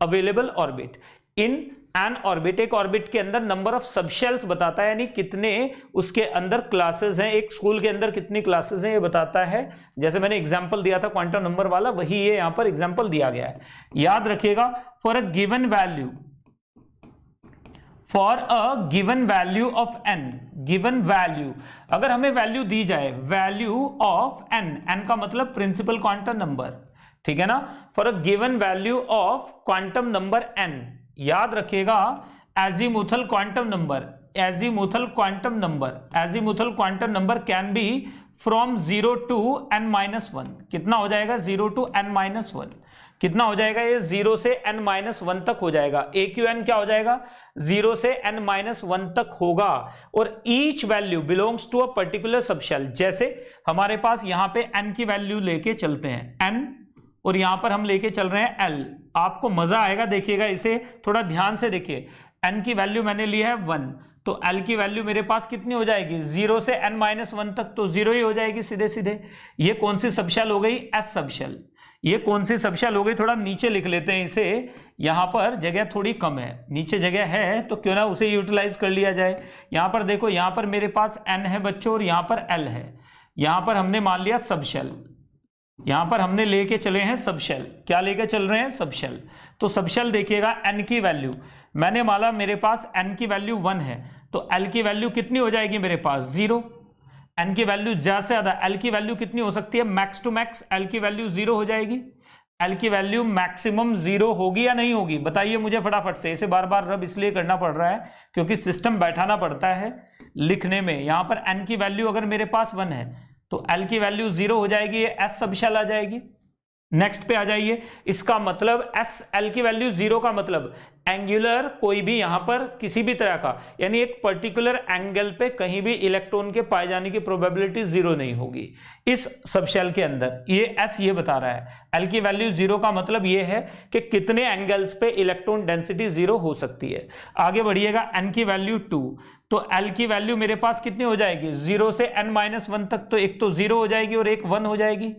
available orbit, in an orbit, एक ऑर्बिट के अंदर नंबर ऑफ सबशेल्स बताता है, यानी कितने उसके अंदर क्लासेस हैं, एक स्कूल के अंदर कितनी क्लासेस हैं ये बताता है। जैसे मैंने एग्जांपल दिया था क्वांटम नंबर वाला, वही ये यहां पर एग्जांपल दिया गया है। याद रखिएगा, for a given value, for a given value of n, given value, अगर हमें वैल्यू दी जाए, वैल्यू ऑफ एन, एन का मतलब प्रिंसिपल क्वांटम नंबर, ठीक है ना, for a given value of quantum number n, याद रखिएगा azimuthal quantum number, azimuthal quantum number, azimuthal quantum number can be from 0 to n-1, कितना हो जाएगा 0 टू n-1, कितना हो जाएगा ये 0 से n-1 तक हो जाएगा, AQN क्या हो जाएगा 0 से n-1 तक होगा, और each value belongs to a particular subshell. जैसे हमारे पास यहां पे n की वैल्यू लेके चलते हैं n, और यहां पर हम लेके चल रहे हैं l, आपको मजा आएगा, देखिएगा इसे थोड़ा ध्यान से देखिए, n की वैल्यू मैंने ली है 1, तो l की वैल्यू मेरे पास कितनी हो जाएगी 0 से n-1 तक, तो 0 ही हो जाएगी सीधे सीधे। ये कौन सी सबशेल हो गई, s सबशेल। ये कौन सी सबशेल हो गई, थोड़ा नीचे लिख लेते हैं इसे, यहां पर जगह थोड़ी कम है, नीचे जगह है तो क्यों ना उसे यूटिलाइज कर लिया जाए। यहां पर देखो, यहां पर मेरे पास n है बच्चों और यहां पर l है, यहां पर हमने मान लिया सबशेल, यहां पर हमने लेके चले हैं सबशेल, क्या लेके चल रहे हैं सबशेल। तो सबशेल देखिएगा n की वैल्यू मैंने माना मेरे पास n की वैल्यू 1 है, तो l की वैल्यू कितनी हो जाएगी मेरे पास 0, n की वैल्यू ज्यादा से ज्यादा, l की वैल्यू कितनी हो सकती है मैक्स टू मैक्स, l की वैल्यू 0 हो जाएगी, l की वैल्यू मैक्सिमम 0 होगी या नहीं होगी, बताइए मुझे फटाफट से। इसे बार बार रब इसलिए करना पड़ रहा है क्योंकि सिस्टम बैठाना पड़ता है लिखने में। यहां पर n की वैल्यू अगर मेरे पास 1 है तो l की वैल्यू 0 हो जाएगी, ये s सबशेल आ जाएगी। नेक्स्ट पे आ जाइए, इसका मतलब s l की वैल्यू 0 का मतलब एंगुलर कोई भी यहां पर किसी भी तरह का, यानी एक पर्टिकुलर एंगल पे कहीं भी इलेक्ट्रॉन के पाए जाने की प्रोबेबिलिटी 0 नहीं होगी इस सबशेल के अंदर। ये s ये बता रहा है, l की वैल्यू 0 का मतलब ये है कि कितने एंगल्स पे इलेक्ट्रॉन डेंसिटी 0 हो सकती है। आगे बढ़िएगा, n की वैल्यू 2, तो l की वैल्यू मेरे पास कितनी हो जाएगी 0 से n-1 तक, तो एक तो 0 हो जाएगी और एक 1 हो जाएगी,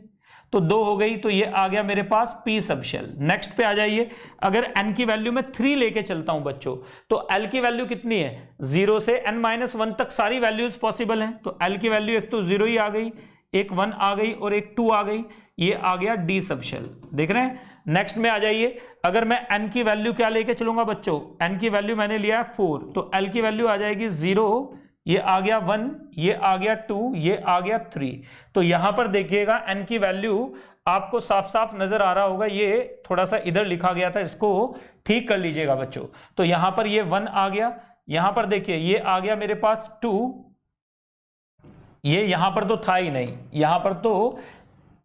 तो 2 हो गई, तो ये आ गया मेरे पास p सबशेल। नेक्स्ट पे आ जाइए, अगर n की वैल्यू में 3 लेके चलता हूं बच्चों, तो l की वैल्यू कितनी है 0 से n-1 तक सारी वैल्यूज पॉसिबल हैं, तो l की वैल्यू एक तो 0 ही आ गई, एक 1 आ गई और एक 2 आ गई, ये आ गया d सबशेल। देख रहे हैं। नेक्स्ट में आ जाइए, अगर मैं n की वैल्यू क्या लेके चलूंगा बच्चों, n की वैल्यू मैंने लिया है 4, तो l की वैल्यू आ जाएगी 0, ये आ गया 1, ये आ गया 2, ये आ गया 3। तो यहां पर देखिएगा n की वैल्यू आपको साफ साफ नजर आ रहा होगा, ये थोड़ा सा इधर लिखा गया था, इसको ठीक कर लीजिएगा बच्चों। तो यहां पर ये 1 आ गया, यहां पर देखिए ये आ गया मेरे पास 2, ये यहां पर तो था ही नहीं, यहां पर तो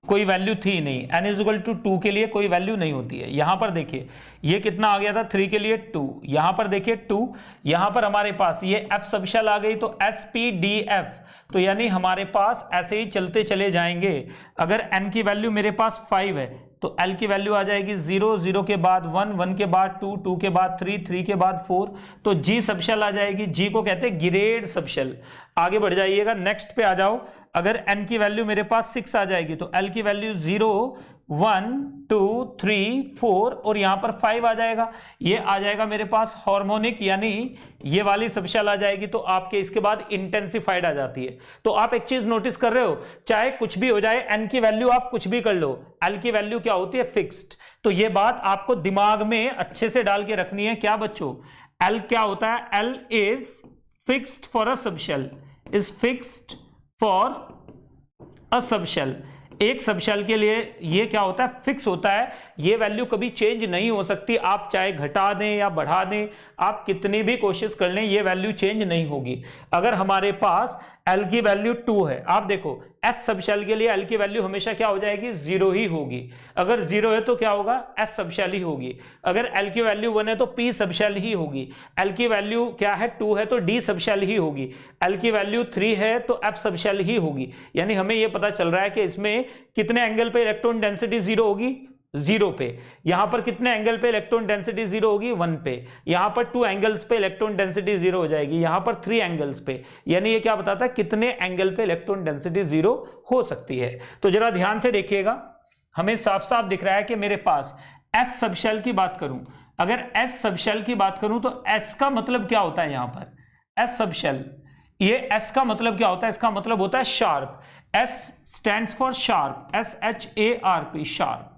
कोई वैल्यू थी नहीं, n इक्वल टू 2 के लिए कोई वैल्यू नहीं होती है। यहां पर देखिए ये कितना आ गया था 3 के लिए 2, यहां पर देखिए 2, यहां पर हमारे पास ये f सबशेल आ गई, तो SPDF, तो यानी हमारे पास ऐसे ही चलते चले जाएंगे। अगर n की वैल्यू मेरे पास 5 है तो l की वैल्यू आ जाएगी 0, 0 के बाद 1, 1 के बाद 2, 2 के बाद 3, 3 के बाद 4, तो g सबशेल आ जाएगी, g को कहते हैं गिरेड सबशेल। आगे बढ़ जाइएगा, नेक्स्ट पे आ जाओ, अगर n की वैल्यू मेरे पास 6 आ जाएगी तो l की वैल्यू 0, 1, 2, 3, 4 और यहां पर 5 आ जाएगा, ये आ जाएगा मेरे पास हार्मोनिक, यानी ये वाली सबशेल आ जाएगी, तो आपके इसके बाद इंटेंसिफाइड आ जाती है। तो आप एक चीज नोटिस कर रहे हो, चाहे कुछ भी हो जाए n की वैल्यू आप कुछ भी कर लो, l की वैल्यू क्या होती है फिक्स्ड। तो ये बात आपको दिमाग में अच्छे से डाल के रखनी है। क्या बच्चों, l क्या होता है, l is fixed for a subshell, is fixed for a subshell. एक सबशेल के लिए ये क्या होता है, फिक्स होता है, ये वैल्यू कभी चेंज नहीं हो सकती, आप चाहे घटा दें या बढ़ा दें, आप कितनी भी कोशिश कर लें ये वैल्यू चेंज नहीं होगी। अगर हमारे पास L की वैल्यू 2 है, आप देखो S सबशेल के लिए L की वैल्यू हमेशा क्या हो जाएगी 0 ही होगी, अगर 0 है तो क्या होगा S सबशेल ही होगी, अगर L की वैल्यू 1 है तो P सबशेल ही होगी, L की वैल्यू क्या है 2 है तो D सबशेल ही होगी, L की वैल्यू 3 है तो F सबशेल ही होगी। यानी हमें यह पता चल रहा है कि इसमें कितने एंगल पे इलेक्ट्रॉन डेंसिटी 0 होगी, 0 पे। यहां पर कितने एंगल पे इलेक्ट्रॉन डेंसिटी 0 होगी, 1 पे। यहां पर 2 एंगल्स पे इलेक्ट्रॉन डेंसिटी 0 हो जाएगी, यहां पर 3 एंगल्स पे। यानी ये क्या बताता है कितने एंगल पे इलेक्ट्रॉन डेंसिटी 0 हो सकती है। तो जरा ध्यान से देखिएगा, हमें साफ साफ दिख रहा है कि मेरे पास S सबशेल की बात करूं, अगर एस सब शेल की बात करूं तो एस का मतलब क्या होता है? यहां पर एस सब शेल, ये एस का मतलब क्या होता है? इसका मतलब होता है sharp. S stands for sharp, SHARP, sharp.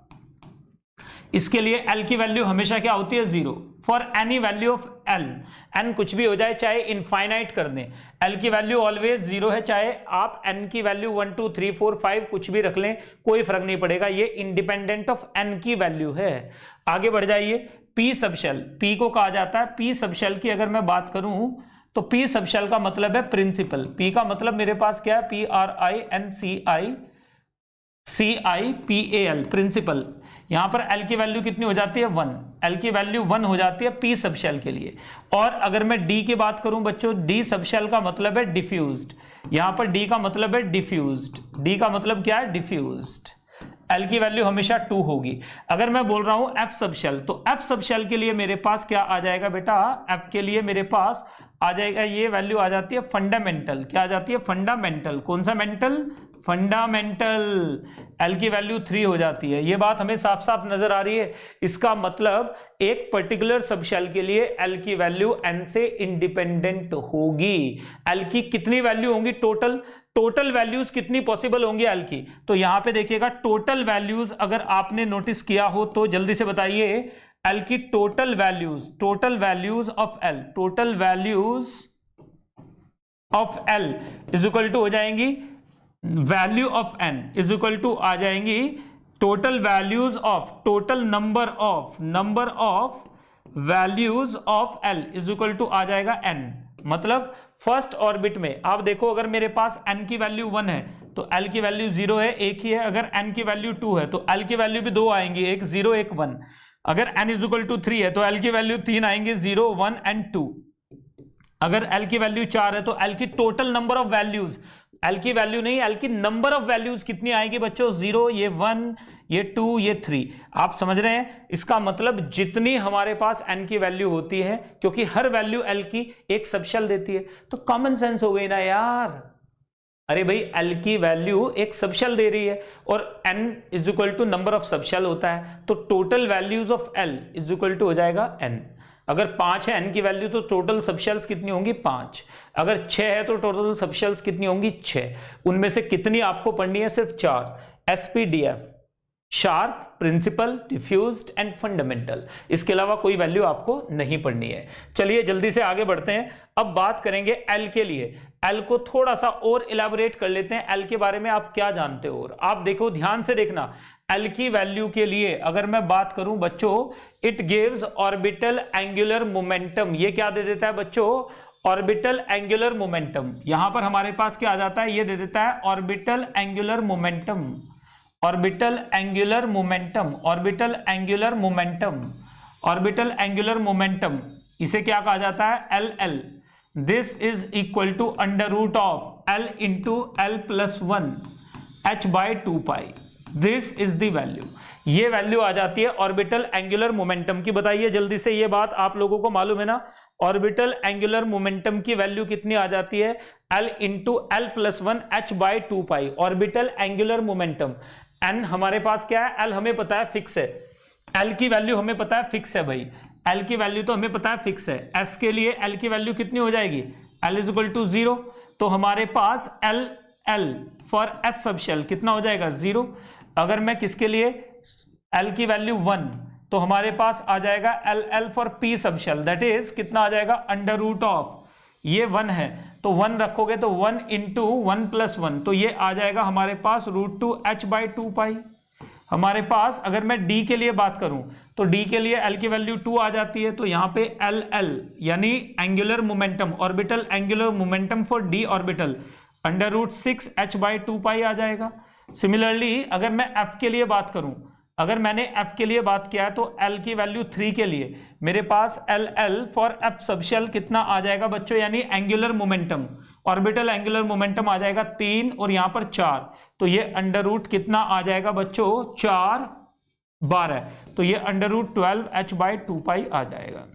इसके लिए एल की वैल्यू हमेशा क्या होती है? 0 for any value of l. N कुछ भी हो जाए, चाहे इनफाइनाइट कर दें, एल की वैल्यू ऑलवेज 0 है। चाहे आप एन की वैल्यू 1 2 3 4 5 कुछ भी रख लें, कोई फर्क नहीं पड़ेगा, ये इंडिपेंडेंट ऑफ एन की वैल्यू है। आगे बढ़ जाइए। पी सबशेल, पी को कहा जाता है, पी सबशेल की अगर मैं बात करूं तो पी सबशेल का मतलब है प्रिंसिपल। पी का मतलब मेरे पास क्या है? PRINCIPAL, principal. यहां पर एल की वैल्यू कितनी हो जाती है? 1। एल की वैल्यू 1 हो जाती है पी सबशेल के लिए। और अगर मैं डी की बात करूं बच्चों, डी सबशेल का मतलब है डिफ्यूज्ड। यहां पर डी का मतलब है डिफ्यूज्ड। डी का मतलब क्या है? डिफ्यूज्ड। एल की वैल्यू हमेशा 2 होगी। अगर मैं बोल रहा हूं एफ सबशेल, तो एफ सबशेल के लिए मेरे पास क्या आ जाएगा बेटा? एफ के लिए मेरे पास आ जाएगा, ये वैल्यू आ जाती है फंडामेंटल। क्या आ जाती है? फंडामेंटल। कौन सा मेंटल? फंडामेंटल। एल की वैल्यू 3 हो जाती है। ये बात हमें साफ साफ नजर आ रही है। इसका मतलब एक पर्टिकुलर सबशेल के लिए एल की वैल्यू एन से इंडिपेंडेंट होगी। एल की कितनी वैल्यू होंगी? टोटल वैल्यूज कितनी पॉसिबल होंगी एल की? तो यहां पे देखिएगा, टोटल वैल्यूज अगर आपने नोटिस किया हो तो जल्दी से बताइए। एल की total values of L, total values of L is equal to हो जाएंगी value of N is equal to आ जाएंगी total values of, total number of values of L is equal to आ जाएगा एन। मतलब first orbit में आप देखो, अगर मेरे पास n की वैल्यू 1 है तो l की वैल्यू 0 है, एक ही है। अगर n की वैल्यू 2 है तो l की वैल्यू भी 2 आएंगी, एक 0 एक 1। अगर n इज इक्वल टू 3 है तो l की वैल्यू 3 आएंगे, 0 1 एंड 2। अगर l की वैल्यू 4 है तो l की total number of values, l की वैल्यू नहीं, l की नंबर ऑफ वैल्यूज कितनी आएगी बच्चों? 0, ये 1, ये 2, ये 3। आप समझ रहे हैं? इसका मतलब जितनी हमारे पास n की वैल्यू होती है, क्योंकि हर वैल्यू l की एक सबशेल देती है, तो कॉमन सेंस हो गई ना यार। अरे भाई, l की वैल्यू एक सबशेल दे रही है और n is equal to number of subshell होता है, तो total values of l is equal to हो जाएगा n। अगर 5 है n की वैल्यू तो टोटल सबशेल्स कितनी होंगी? 5। अगर 6 है तो टोटल सबशेल्स कितनी होंगी? 6। उनमें से कितनी आपको पढ़नी है? सिर्फ 4। SPDF, sharp, principal, diffused and fundamental. इसके अलावा कोई वैल्यू आपको नहीं पढ़नी है। चलिए जल्दी से आगे बढ़ते हैं। अब बात करेंगे एल के लिए। एल को थोड़ा सा और इलैबोरेट कर लेते हैं। एल के बारे में आप क्या जानते हो? और आप देखो, ध्यान से देखना, एल की वैल्यू के लिए अगर मैं बात करूं बच्चों, it gives orbital angular momentum. ये क्या दे देता है बच्चों? Orbital angular momentum. यहां पर हमारे पास क्या आ जाता है? ये दे देता है orbital angular momentum. Orbital angular momentum, orbital angular momentum, orbital angular momentum, इसे क्या कहा जाता है? LL। This is equal to under root of L into L plus 1 h/2π। This is the value. ये वैल्यू आ जाती है ऑर्बिटल एंगुलर मोमेंटम की। बताइए जल्दी से, ये बात आप लोगों को मालूम है ना? ऑर्बिटल एंगुलर मोमेंटम की वैल्यू कितनी आ जाती है? L into L plus 1 h/2π। Orbital angular momentum. n हमारे पास क्या है? L हमें पता है फिक्स है। L की वैल्यू हमें पता है फिक्स है भाई। L की वैल्यू तो हमें पता है फिक्स है। S के लिए L की वैल्यू कितनी हो जाएगी? L is equal to 0। तो हमारे पास L फॉर S सबशेल कितना हो जाएगा? 0। अगर मैं किसके लिए L की वैल्यू 1, तो हमारे पास आ जाएगा LL for P subshell, that is कितना आ जाएगा? अंडर रूट ऑफ, ये 1 है तो 1 रखोगे तो 1 इंटू 1 प्लस 1, तो ये आ जाएगा हमारे पास √2 h/2π। हमारे पास अगर मैं D के लिए बात करूं तो D के लिए L की वैल्यू 2 आ जाती है, तो यहां पे LL यानी angular momentum, orbital angular momentum for D orbital √6 h/2π आ जाएगा। सिमिलरली अगर मैं F के लिए बात करूं, अगर मैंने F के लिए बात किया है तो L की वैल्यू 3 के लिए मेरे पास LL फॉर F सबशेल कितना आ जाएगा बच्चों? यानी angular momentum, orbital angular momentum आ जाएगा 3 और यहां पर 4, तो ये अंडर रूट कितना आ जाएगा बच्चों? 4 12, तो ये अंडर रूट 12 h/2π आ जाएगा।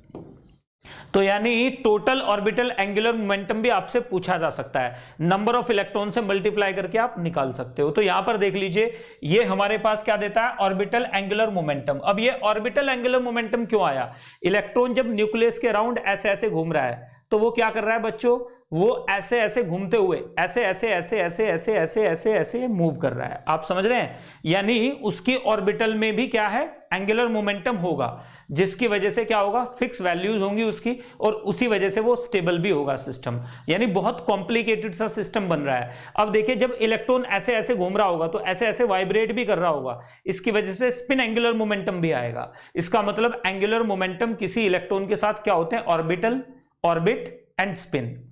तो यानी टोटल ऑर्बिटल एंगुलर मोमेंटम भी आपसे पूछा जा सकता है, नंबर ऑफ इलेक्ट्रॉन से मल्टीप्लाई करके आप निकाल सकते हो। तो यहां पर देख लीजिए, ये हमारे पास क्या देता है, ऑर्बिटल एंगुलर मोमेंटम। अब ये ऑर्बिटल एंगुलर मोमेंटम क्यों आया, इलेक्ट्रॉन जब न्यूक्लियस के अराउंड ऐसे ऐसे घूम रहा है, तो वो क्या कर रहा है बच्चों, वो ऐसे ऐसे घूमते हुए ऐसे ऐसे ऐसे ऐसे ऐसे ऐसे ऐसे ऐसे मूव कर रहा है, आप समझ रहे हैं। यानी उसकी ऑर्बिटल में भी क्या है, एंगुलर मोमेंटम होगा, जिसकी वजह से क्या होगा, फिक्स वैल्यूज होंगी उसकी, और उसी वजह से वो स्टेबल भी होगा सिस्टम। यानी बहुत कॉम्प्लिकेटेड सा सिस्टम बन रहा है। अब देखिए, जब इलेक्ट्रॉन ऐसे ऐसे घूम रहा होगा तो ऐसे ऐसे वाइब्रेट भी कर रहा होगा, इसकी वजह से स्पिन एंगुलर मोमेंटम भी आएगा। इसका मतलब एंगुलर मोमेंटम किसी इलेक्ट्रॉन के साथ क्या होते हैं, orbital, orbit and spin.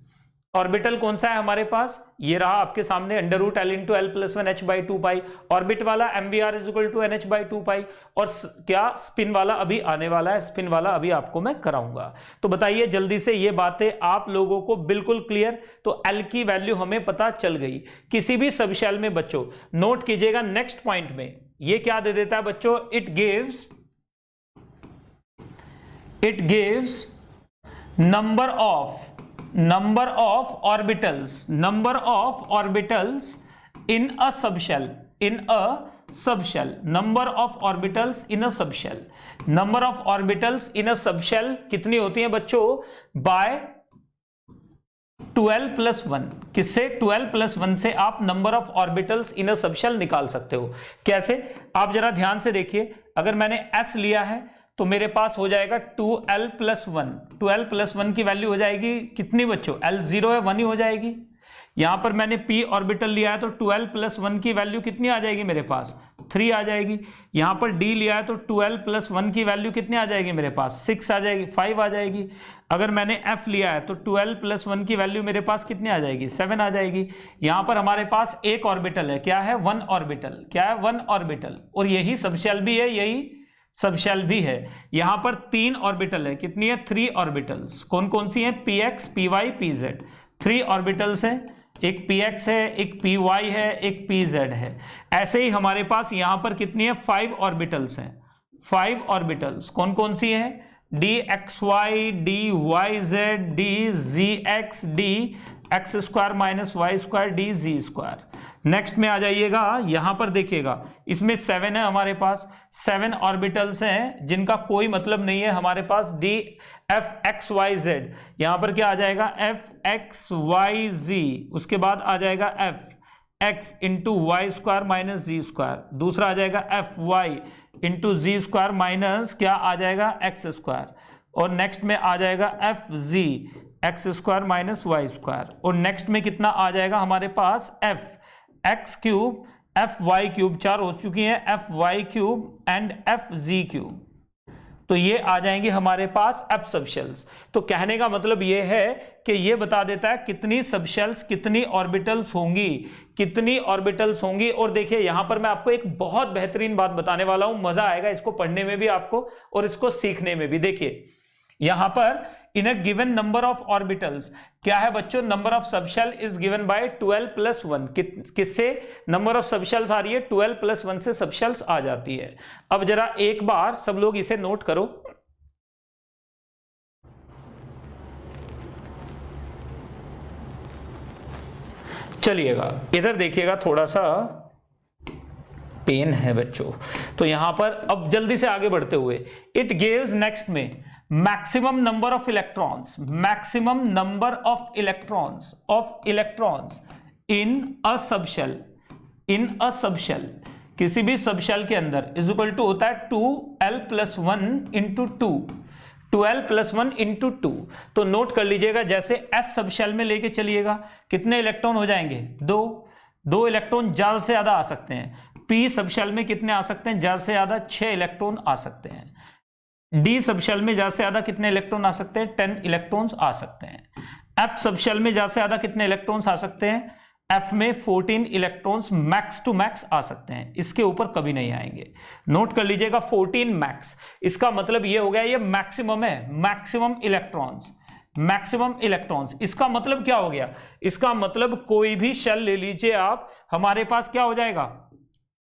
Orbital कौन सा है हमारे पास, ये रहा आपके सामने, √L × L + 1 h/2 पाई। ऑर्बिट वाला mvr = nh/2 पाई। और क्या स्पिन वाला अभी आने वाला है, स्पिन वाला अभी आपको मैं कराऊंगा। तो बताइए जल्दी से, ये बातें आप लोगों को बिल्कुल क्लियर। तो L की वैल्यू हमें पता चल गई। किसी भी सब शेल में बच्चों नोट कीजिएगा, नेक्स्ट पॉइंट में ये क्या दे देता है बच्चों, it gives number of orbitals in a subshell, number of orbitals in a subshell कितनी होती है बच्चों, बाय 12 + 1। किससे, 12 + 1 से आप number of orbitals in a subshell निकाल सकते हो। कैसे, आप जरा ध्यान से देखिए, अगर मैंने s लिया है तो मेरे पास हो जाएगा 2l + 1। 12 + 1 की वैल्यू हो जाएगी कितनी बच्चों, l 0 है 1 ही हो जाएगी। यहां पर मैंने p ऑर्बिटल लिया है तो 12 + 1 की वैल्यू कितनी आ जाएगी मेरे पास, 3 आ जाएगी। यहां पर d लिया है तो 12 + 1 की वैल्यू कितनी आ जाएगी मेरे पास, 6 आ जाएगी, 5 आ जाएगी। अगर मैंने f लिया है तो 12 + 1 की वैल्यू मेरे पास कितनी आ जाएगी, 7 आ जाएगी। यहां पर हमारे पास एक ऑर्बिटल है, क्या है, 1 ऑर्बिटल, क्या है, 1 ऑर्बिटल। और यही सबशेल भी है, यही सबशेल भी है। यहां पर 3 ऑर्बिटल है, कितनी है, 3 ऑर्बिटल्स। कौन कौन सी है, px, py, pz। 3 ऑर्बिटल्स है, एक px है, एक py है, एक pz है। ऐसे ही हमारे पास यहां पर कितनी है, 5 ऑर्बिटल्स हैं। 5 ऑर्बिटल्स कौन कौन सी है, dxy, dyz, dzx, dx² - y² dz²। Next में आ जाइएगा, यहां पर देखिएगा, इसमें 7 है हमारे पास, 7 ऑर्बिटल्स हैं जिनका कोई मतलब नहीं है हमारे पास, dfxyz। यहां पर क्या आ जाएगा, fxyz, उसके बाद आ जाएगा fx × y² - z²। दूसरा आ जाएगा fy × z² - क्या आ जाएगा, x²। और नेक्स्ट में आ जाएगा fz x² - y²। और नेक्स्ट में कितना आ जाएगा हमारे पास, f(x³ fy³, 4 हो चुकी हैं, fy³ एंड fz³। तो ये आ जाएंगे हमारे पास f सबशेल्स। तो कहने का मतलब ये है कि ये बता देता है कितनी सबशेल्स, कितनी ऑर्बिटल्स होंगी, कितनी ऑर्बिटल्स होंगी। और देखिए यहां पर मैं आपको एक बहुत बेहतरीन बात बताने वाला हूं, मजा आएगा इसको पढ़ने में भी आपको और इसको सीखने में भी। देखिए यहां पर in a given number of orbitals, क्या है बच्चों, number of subshell is given by 12 + 1। किससे नंबर ऑफ सबशेल्स आ रही है, 12 + 1 से सबशेल्स आ जाती है। अब जरा एक बार सब लोग इसे नोट करो। चलिएगा इधर देखिएगा, थोड़ा सा पेन है बच्चों। तो यहां पर अब जल्दी से आगे बढ़ते हुए, इट गिव्स, नेक्स्ट में, maximum number of electrons in a subshell, किसी भी सबशेल के अंदर = होता है 2l + 1 × 2, 2l + 1 × 2। तो नोट कर लीजिएगा, जैसे s सबशेल में लेके चलिएगा, कितने इलेक्ट्रॉन हो जाएंगे, 2 इलेक्ट्रॉन ज्यादा से ज्यादा आ सकते हैं। p सबशेल में कितने आ सकते हैं, ज्यादा से ज्यादा 6 इलेक्ट्रॉन आ सकते हैं। डी सबशेल में ज्यादा से ज्यादा कितने इलेक्ट्रॉन आ सकते हैं, 10 इलेक्ट्रॉन्स आ सकते हैं। एफ सबशेल में ज्यादा से ज्यादा कितने इलेक्ट्रॉन्स आ सकते हैं, एफ में 14 इलेक्ट्रॉन्स मैक्स टू मैक्स आ सकते हैं, इसके ऊपर कभी नहीं आएंगे। नोट कर लीजिएगा 14 मैक्स, इसका मतलब ये हो गया ये मैक्सिमम है, मैक्सिमम इलेक्ट्रॉन्स। इसका मतलब क्या हो गया, इसका मतलब कोई भी शेल ले लीजिए आप, हमारे पास क्या हो जाएगा,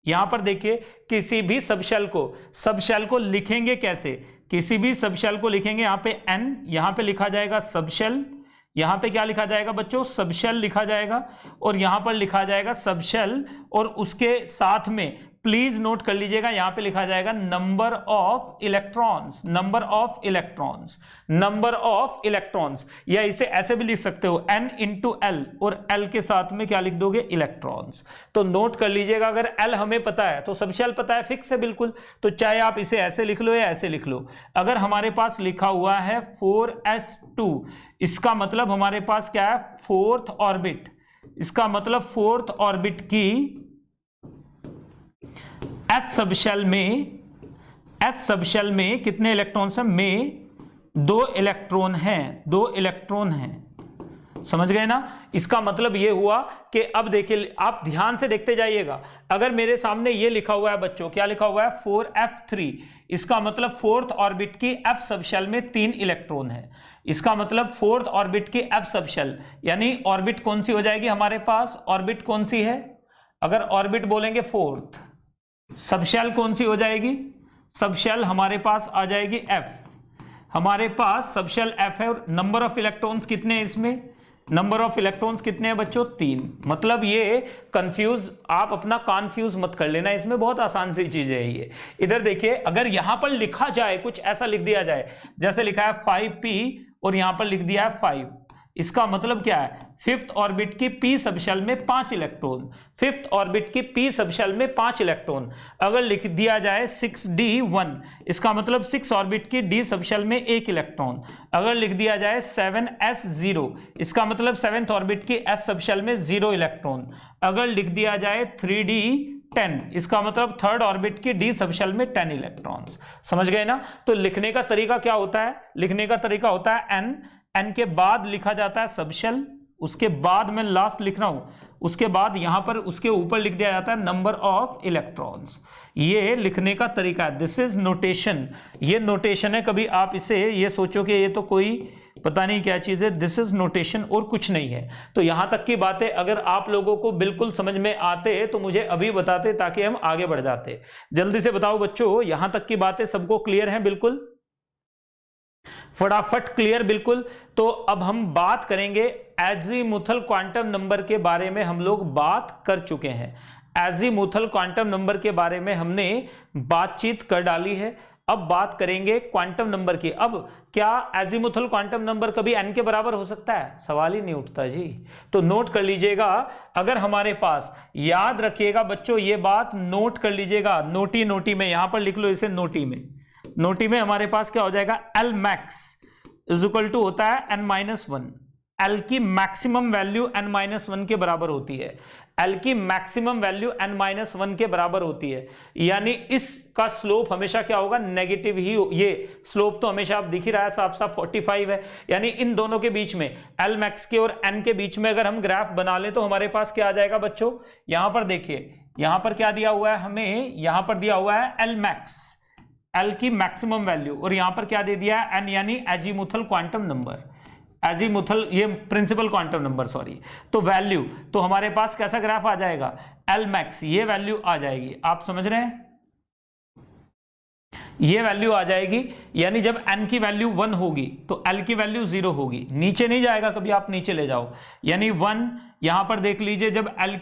यहां पर देखिए किसी भी सबशेल को लिखेंगे कैसे, किसी भी सब शेल को लिखेंगे यहाँ पे n, यहाँ पे लिखा जाएगा सब शेल, यहाँ पे क्या लिखा जाएगा बच्चों, सब शेल लिखा जाएगा, और यहाँ पर लिखा जाएगा सब शेल, और उसके साथ में प्लीज नोट कर लीजिएगा यहाँ पे लिखा जाएगा number of electrons, number of electrons, number of electrons, या इसे ऐसे भी लिख सकते हो n इंटू एल, और l के साथ में क्या लिख दोगे, इलेक्ट्रॉन्स। तो नोट कर लीजिएगा, अगर l हमें पता है तो सब शेल पता है, फिक्स है बिल्कुल, तो चाहे आप इसे ऐसे लिख लो या ऐसे लिख लो। अगर हमारे पास लिखा हुआ है 4s2, इसका मतलब हमारे पास क्या है, फोर्थ ऑर्बिट, इसका मतलब फोर्थ ऑर्बिट की एस सबशेल में कितने इलेक्ट्रॉन्स हैं, में 2 इलेक्ट्रॉन हैं, 2 इलेक्ट्रॉन हैं, समझ गए ना। इसका मतलब ये हुआ कि अब देखिए, आप ध्यान से देखते जाइएगा, अगर मेरे सामने ये लिखा हुआ है बच्चों, क्या लिखा हुआ है, 4f3, इसका मतलब फोर्थ ऑर्बिट की एफ सबशेल में 3 इलेक्ट्रॉन है। इसका मतलब फोर्थ ऑर्बिट की एफ सबशेल, यानी ऑर्बिट कौन सी हो जाएगी हमारे पास, ऑर्बिट कौन सी है, अगर ऑर्बिट बोलेंगे फोर्थ, सबशेल कौन सी हो जाएगी, सबशेल हमारे पास आ जाएगी F, हमारे पास सबशेल F है, और नंबर ऑफ इलेक्ट्रॉन्स कितने हैं इसमें, नंबर ऑफ इलेक्ट्रॉन्स कितने हैं बच्चों, 3। मतलब ये कंफ्यूज, आप अपना कन्फ्यूज मत कर लेना, इसमें बहुत आसान सी चीज है ये। इधर देखिए, अगर यहां पर लिखा जाए, कुछ ऐसा लिख दिया जाए, जैसे लिखा है 5p और यहां पर लिख दिया है 5, इसका मतलब क्या है, फिफ्थ ऑर्बिट की p सबशेल में 5 इलेक्ट्रॉन, फिफ्थ ऑर्बिट की p सबशेल में 5 इलेक्ट्रॉन। अगर लिख दिया जाए 6d1, इसका मतलब 6 ऑर्बिट की d सबशेल में 1 इलेक्ट्रॉन। अगर लिख दिया जाए 7s0, इसका मतलब 7th ऑर्बिट की s सबशेल में 0 इलेक्ट्रॉन। अगर लिख दिया जाए 3d10, इसका मतलब थर्ड ऑर्बिट की d सबशेल में 10 इलेक्ट्रॉन्स। समझ गए ना। तो लिखने का तरीका क्या होता है, लिखने का तरीका होता है n के बाद लिखा जाता है सबशेल, उसके बाद मैं लास्ट लिख रहा हूं, उसके बाद यहां पर उसके ऊपर लिख दिया जाता है नंबर ऑफ इलेक्ट्रॉन्स। ये लिखने का तरीका है, दिस इज नोटेशन, ये नोटेशन है। कभी आप इसे ये सोचो कि ये तो कोई पता नहीं क्या चीज है, दिस इज नोटेशन और कुछ नहीं है। तो यहां तक की बातें अगर आप लोगों को बिल्कुल समझ में आते तो मुझे अभी बताते, ताकि हम आगे बढ़ जाते। जल्दी से बताओ बच्चों, यहां तक की बातें सबको क्लियर हैं, बिल्कुल फटाफट क्लियर, बिल्कुल। तो अब हम बात करेंगे एजीमुथल क्वांटम नंबर के बारे में, हम लोग बात कर चुके हैं। एजीमुथल क्वांटम नंबर के बारे में हमने बातचीत कर डाली है। अब बात करेंगे क्वांटम नंबर की। अब क्या एजीमुथल क्वांटम नंबर कभी n के बराबर हो सकता है, सवाल ही नहीं उठता जी। तो नोट कर लीजिएगा, अगर हमारे पास, याद रखिएगा बच्चों ये बात, नोट कर लीजिएगा, नोटी में, यहां पर लिख लो इसे नोटी में हमारे पास क्या हो जाएगा, L max is equal to होता है n-1। L की मैक्सिमम वैल्यू n-1 के बराबर होती है, L की मैक्सिमम वैल्यू n-1 के बराबर होती है। यानी इसका स्लोप हमेशा क्या होगा, नेगेटिव ही हो। ये स्लोप तो हमेशा आप दिख ही रहा है साफ साफ 45 है। यानी इन दोनों के बीच में, L max के और n के बीच में अगर हम ग्राफ बना लें तो हमारे पास क्या आ जाएगा बच्चों, यहां पर देखिए, यहां पर क्या दिया हुआ है हमें, यहां पर दिया हुआ है L max, L की मैक्सिमम वैल्यू, और यहां पर क्या दे दिया है n, यानी एजीमुथल क्वांटम नंबर, एजीमुथल ये प्रिंसिपल क्वांटम नंबर सॉरी। तो वैल्यू, तो हमारे पास कैसा ग्राफ आ जाएगा, L max ये वैल्यू आ जाएगी, आप समझ रहे हैं, ये वैल्यू आ जाएगी। यानी जब n की वैल्यू 1 होगी तो L की वैल्यू 0 होगी, नीचे नहीं जाएगा, कभी आप नीचे ले जाओ, यानी 1। यहां पर देख लीजिए, जब L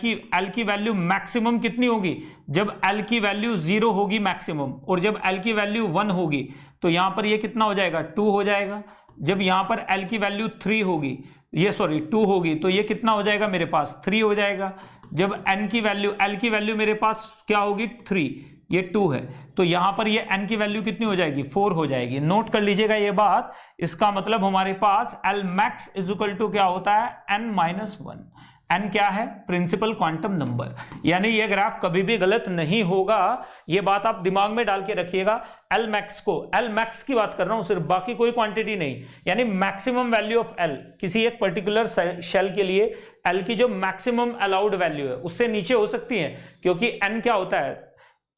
की वैल्यू मैक्सिमम कितनी होगी, जब L की वैल्यू 0 होगी मैक्सिमम, और जब L की वैल्यू 1 होगी तो यहां पर ये कितना हो जाएगा, 2 हो जाएगा। जब यहां पर L की वैल्यू 3 होगी, ये सॉरी 2 होगी, तो ये कितना हो जाएगा मेरे पास, 3 हो जाएगा। जब L की वैल्यू मेरे पास क्या होगी, 3, ये 2 है, तो यहां पर ये n की वैल्यू कितनी हो जाएगी, 4 हो जाएगी। नोट कर लीजिएगा ये बात। इसका मतलब हमारे पास L max is equal to क्या होता है, n-1। n क्या है, प्रिंसिपल क्वांटम नंबर। यानी ये ग्राफ कभी भी गलत नहीं होगा, ये बात आप दिमाग में डाल के रखिएगा। L max को, L max की बात कर रहा हूं सिर्फ, बाकी कोई क्वांटिटी नहीं। यानी मैक्सिमम वैल्यू ऑफ L, किसी एक पर्टिकुलर शेल के लिए L की जो मैक्सिमम अलाउड वैल्यू है उससे नीचे हो सकती है, क्योंकि n क्या होता है,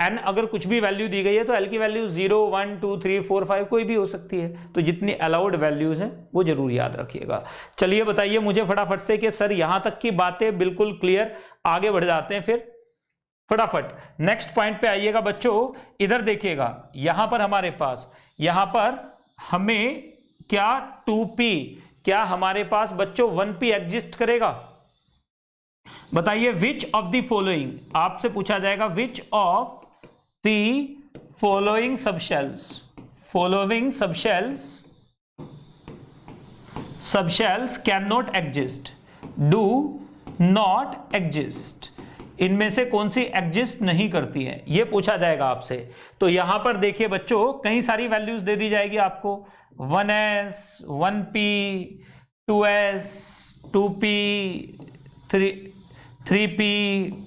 n अगर कुछ भी वैल्यू दी गई है तो L की वैल्यू 0, 1, 2, 3, 4, 5 कोई भी हो सकती है। तो जितनी अलाउड वैल्यूज हैं वो जरूर याद रखिएगा। चलिए बताइए मुझे फटाफट से कि सर यहां तक की बातें बिल्कुल क्लियर, आगे बढ़ जाते हैं फिर फटाफट नेक्स्ट पॉइंट पे आइएगा बच्चों। इधर देखिएगा, यहां पर हमारे पास यहां पर हमें क्या 2p, क्या हमारे पास बच्चों 1p एग्जिस्ट करेगा? बताइए विच ऑफ द फॉलोइंग, आपसे पूछा जाएगा which of the following subshells can not exist, do not exist, इनमें से कौन सी एग्जिस्ट नहीं करती है, ये पूछा जाएगा आपसे। तो यहां पर देखिए बच्चों कई सारी वैल्यूज दे दी जाएगी आपको, 1s, 1p, 2s, 2p, 3p,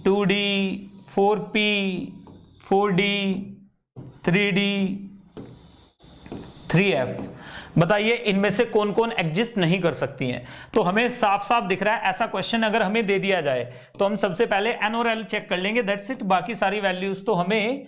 2d, 4p, 4d, 3d, 3f। बताइए इनमें से कौन कौन एग्जिस्ट नहीं कर सकती हैं। तो हमें साफ साफ दिख रहा है, ऐसा क्वेश्चन अगर हमें दे दिया जाए तो हम सबसे पहले एन और एल चेक कर लेंगे, दैट्स इट। बाकी सारी वैल्यूज तो हमें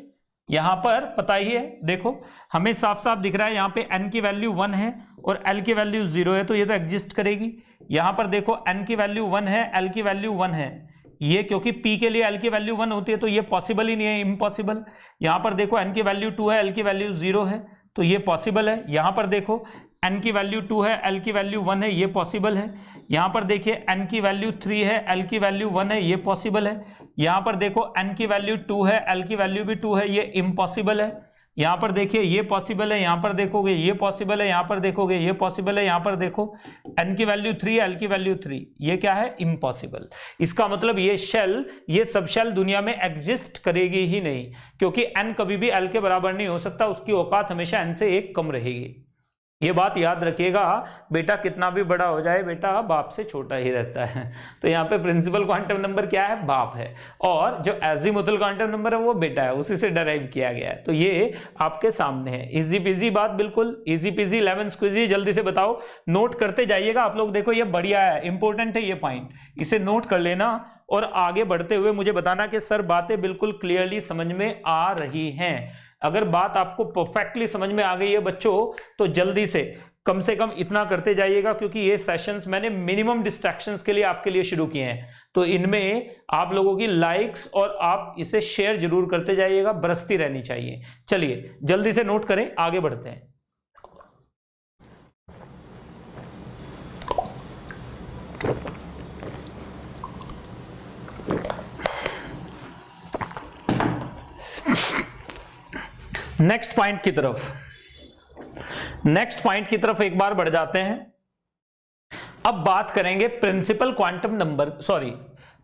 यहां पर पता ही है। देखो हमें साफ साफ दिख रहा है यहां पे n की वैल्यू 1 है और l की वैल्यू 0 है, तो ये तो एग्जिस्ट करेगी। यहां पर देखो n की वैल्यू 1 है, l की वैल्यू 1 है, ये क्योंकि p के लिए l की वैल्यू 1 होती है तो ये पॉसिबल ही नहीं है, इम्पॉसिबल। यहां पर देखो n की वैल्यू 2 है, l की वैल्यू 0 है, तो ये पॉसिबल है। यहां पर देखो n की वैल्यू 2 है, l की वैल्यू 1 है, ये पॉसिबल है। यहां पर देखिए n की वैल्यू 3 है, l की वैल्यू 1 है, ये पॉसिबल है। यहां पर देखो n की वैल्यू 2 है, l की वैल्यू भी 2 है, ये इम्पॉसिबल है। यहां पर देखिए ये पॉसिबल है, यहां पर देखोगे ये पॉसिबल है, यहां पर देखोगे ये पॉसिबल है, यहां पर देखो n की वैल्यू 3, l की वैल्यू 3, ये क्या है? इम्पॉसिबल। इसका मतलब ये शेल, ये सब शेल दुनिया में एग्जिस्ट करेगी ही नहीं, क्योंकि n कभी भी l के बराबर नहीं हो सकता, उसकी औकात हमेशा n से 1 कम रहेगी। ये बात याद रखिएगा, बेटा कितना भी बड़ा हो जाए बेटा बाप से छोटा ही रहता है। तो यहाँ पे प्रिंसिपल क्वांटम नंबर क्या है? बाप है, और जो एजीमुथल क्वांटम नंबर है वो बेटा है, उसी से डराइव किया गया है। तो ये आपके सामने है, इजी पीजी बात, बिल्कुल इजी पीजी, 11 स्क्विजी। जल्दी से बताओ, नोट करते जाइएगा आप लोग। देखो ये बढ़िया है, इंपॉर्टेंट है ये पॉइंट, इसे नोट कर लेना और आगे बढ़ते हुए मुझे बताना कि सर बातें बिल्कुल क्लियरली समझ में आ रही हैं। अगर बात आपको परफेक्टली समझ में आ गई है बच्चों, तो जल्दी से कम इतना करते जाइएगा, क्योंकि ये सेशंस मैंने मिनिमम डिस्ट्रैक्शंस के लिए आपके लिए शुरू किए हैं। तो इनमें आप लोगों की लाइक्स और आप इसे शेयर जरूर करते जाइएगा, बरसती रहनी चाहिए। चलिए जल्दी से नोट करें, आगे बढ़ते हैं। नेक्स्ट पॉइंट की तरफ एक बार बढ़ जाते हैं। अब बात करेंगे principal quantum number, sorry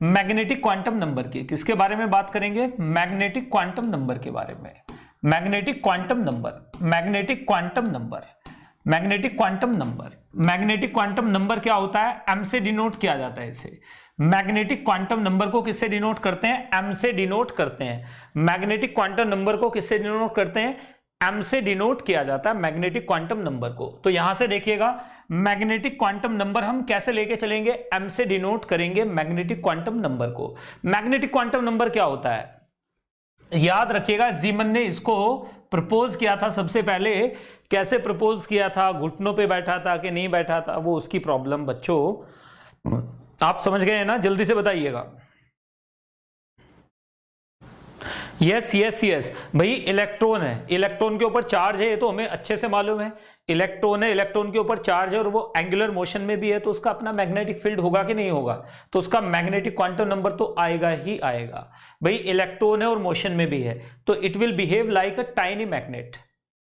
magnetic quantum number की। किसके बारे में बात करेंगे? मैग्नेटिक क्वांटम नंबर के बारे में। मैग्नेटिक क्वांटम नंबर क्या होता है? m से डिनोट किया जाता है इसे। मैग्नेटिक क्वांटम नंबर को किससे डिनोट करते हैं? m से डिनोट करते हैं। मैग्नेटिक क्वांटम नंबर को किससे डिनोट करते हैं? m से डिनोट किया जाता है मैग्नेटिक क्वांटम नंबर को। तो यहां से देखिएगा मैग्नेटिक क्वांटम नंबर हम कैसे लेके चलेंगे? m से डिनोट करेंगे मैग्नेटिक क्वांटम नंबर को। मैग्नेटिक क्वांटम नंबर क्या होता है? याद रखिएगा, जीमन ने इसको प्रपोज किया था सबसे पहले। कैसे प्रपोज किया था? घुटनों पे बैठा था कि नहीं बैठा था, वो उसकी प्रॉब्लम बच्चों, आप समझ गए ना? जल्दी से बताइएगा। यस भाई, इलेक्ट्रॉन है, इलेक्ट्रॉन के ऊपर चार्ज है, ये तो हमें अच्छे से मालूम है। इलेक्ट्रॉन है, इलेक्ट्रॉन के ऊपर चार्ज है और वो एंगुलर मोशन में भी है, तो उसका अपना मैग्नेटिक फील्ड होगा कि नहीं होगा? तो उसका मैग्नेटिक क्वांटम नंबर तो आएगा ही आएगा। भाई इलेक्ट्रॉन है और मोशन में भी है, तो it will behave like a tiny magnet.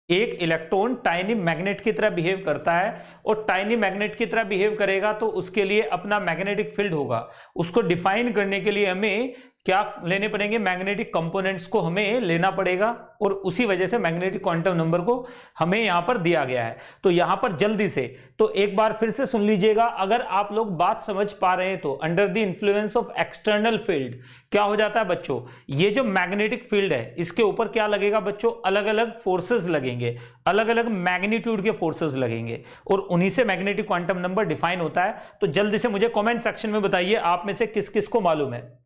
एक इलेक्ट्रॉन टाइनी मैग्नेट की तरह बिहेव करता है, और टाइनी मैग्नेट की तरह बिहेव करेगा तो उसके लिए अपना मैग्नेटिक फील्ड होगा। उसको डिफाइन करने के लिए हमें क्या लेने पड़ेंगे? मैग्नेटिक कंपोनेंट्स को हमें लेना पड़ेगा, और उसी वजह से मैग्नेटिक क्वांटम नंबर को हमें यहां पर दिया गया है। तो यहां पर जल्दी से तो एक बार फिर से सुन लीजिएगा, अगर आप लोग बात समझ पा रहे हैं तो under the influence of external field क्या हो जाता है बच्चों? ये जो मैग्नेटिक फील्ड है इसके ऊपर क्या लगेगा बच्चों? अलग अलग फोर्सेस लगेंगे, अलग अलग मैग्नीट्यूड के फोर्सेस लगेंगे, और उन्हीं से मैग्नेटिक क्वांटम नंबर डिफाइन होता है। तो जल्दी से मुझे कॉमेंट सेक्शन में बताइए आप में से किस किस को मालूम है।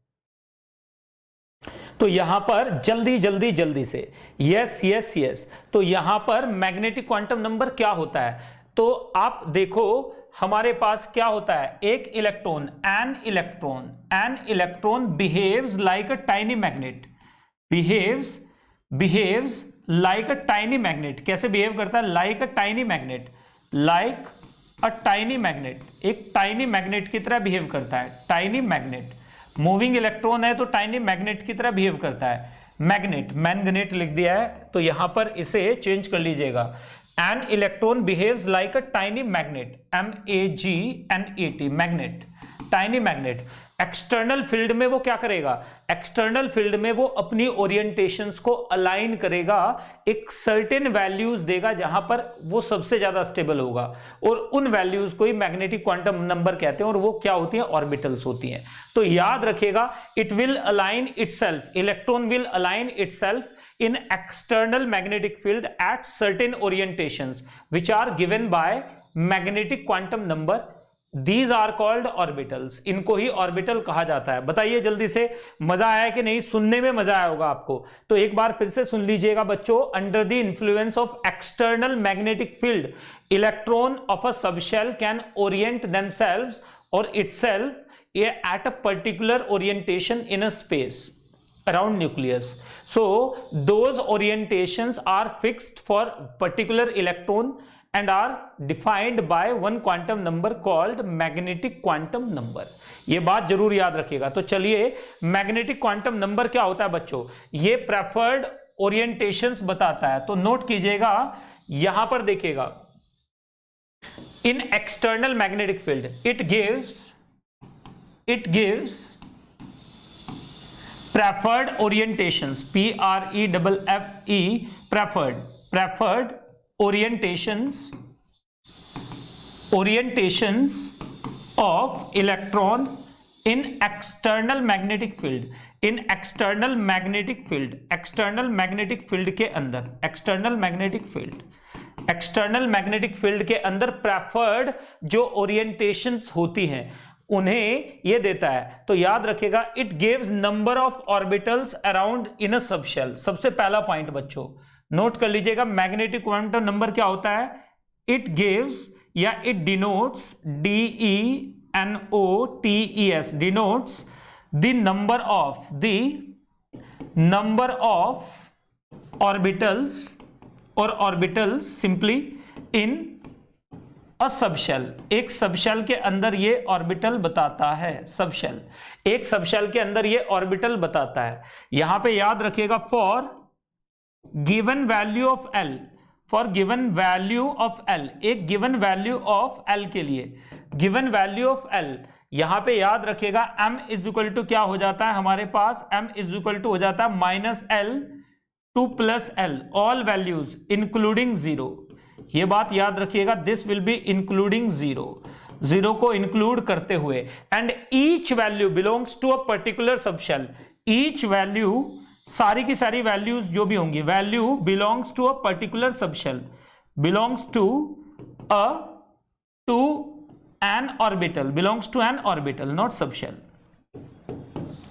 तो यहां पर जल्दी से यस। तो यहां पर मैग्नेटिक क्वांटम नंबर क्या होता है? तो आप देखो हमारे पास क्या होता है? एक electron, an electron behaves like a tiny magnet, behaves like a tiny magnet. कैसे बिहेव करता है? Like a tiny magnet, like a tiny magnet, एक टाइनी मैग्नेट की तरह बिहेव करता है। टाइनी मैग्नेट, मूविंग इलेक्ट्रॉन है तो टाइनी मैग्नेट की तरह बिहेव करता है। मैग्नेट, मैंगनेट लिख दिया है तो यहां पर इसे चेंज कर लीजिएगा। An electron behaves like a tiny magnet, MAGNET, magnet, tiny magnet. External field में वो क्या करेगा? एक्सटर्नल फील्ड में वो अपनी ओरिएंटेशंस को अलाइन करेगा, एक सर्टेन वैल्यूज देगा जहां पर वो सबसे ज्यादा स्टेबल होगा, और उन वैल्यूज को ही मैग्नेटिक क्वांटम नंबर कहते हैं, और वो क्या होती हैं? ऑर्बिटल्स होती हैं। तो याद रखिएगा, it will align itself, electron will align itself in external magnetic field at certain orientations which are given by magnetic quantum number. These are called orbitals. इनको ही ऑर्बिटल कहा जाता है। बताइए जल्दी से, मजा आया कि नहीं? सुनने में मजा आया होगा आपको, तो एक बार फिर से सुन लीजिएगा बच्चों। Under the influence of external magnetic field, electron of a subshell can orient themselves और itself at a particular orientation in a space around nucleus. So those orientations are fixed for particular electron and are defined by one quantum number called magnetic quantum number. ये बात जरूर याद रखिएगा। तो चलिए, magnetic quantum number क्या होता है बच्चों? ये प्रेफर्ड ओरिएंटेशंस बताता है। तो नोट कीजिएगा, यहां पर देखिएगा, इन external magnetic field it gives preferred orientations, PREFFE, preferred orientations of electron in external magnetic field, in external magnetic field, external magnetic field के अंदर, external magnetic field के अंदर प्रेफर्ड जो ओरिएंटेशंस होती हैं उन्हें ये देता है। तो याद रखिएगा, it gives number of orbitals around in a subshell. सबसे पहला पॉइंट बच्चों नोट कर लीजिएगा, मैग्नेटिक क्वांटम नंबर क्या होता है? इट गिव्स या it denotes, DENOTES, denotes the number of orbitals simply in a subshell. एक सबशेल के अंदर ये ऑर्बिटल बताता है। सबशेल, एक सबशेल के अंदर ये ऑर्बिटल बताता है। यहां पे याद रखिएगा, for given value of L, for given value of L, एक गिवन वैल्यू ऑफ L के लिए, गिवन वैल्यू ऑफ L, यहां पे याद रखिएगा m इज इक्वल टू क्या हो जाता है हमारे पास? m इज इक्वल टू हो जाता है -L to +L, all values including 0। ये बात याद रखिएगा, दिस विल बी इंक्लूडिंग 0 को इंक्लूड करते हुए, and each value belongs to a particular subshell. Each value, सारी की सारी वैल्यूज जो भी होंगी, value belongs to a particular subshell, belongs to an orbital, belongs to an orbital, not subshell,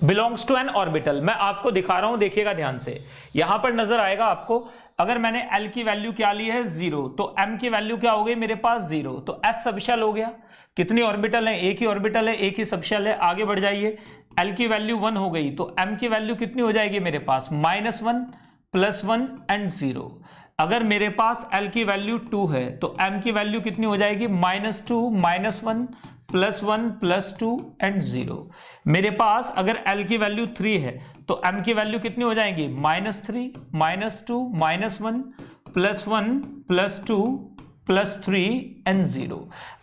belongs to an orbital. मैं आपको दिखा रहा हूं, देखिएगा ध्यान से, यहां पर नजर आएगा आपको। अगर मैंने L की वैल्यू क्या ली है? 0, तो M की वैल्यू क्या हो गई मेरे पास? 0, तो S सबशेल हो गया। कितनी ऑर्बिटल है? एक ही ऑर्बिटल है, एक ही सबशेल है। आगे बढ़ जाइए, L की वैल्यू 1 हो गई, तो M की वैल्यू कितनी हो जाएगी मेरे पास? -1 +1 एंड 0। अगर मेरे पास L की वैल्यू 2 है तो M की वैल्यू कितनी हो जाएगी? -2 -1 +1 +2 एंड 0। मेरे पास अगर L की वैल्यू 3 है तो M की वैल्यू कितनी हो जाएगी? -3 -2 -1 +1 +2 +3 एंड 0।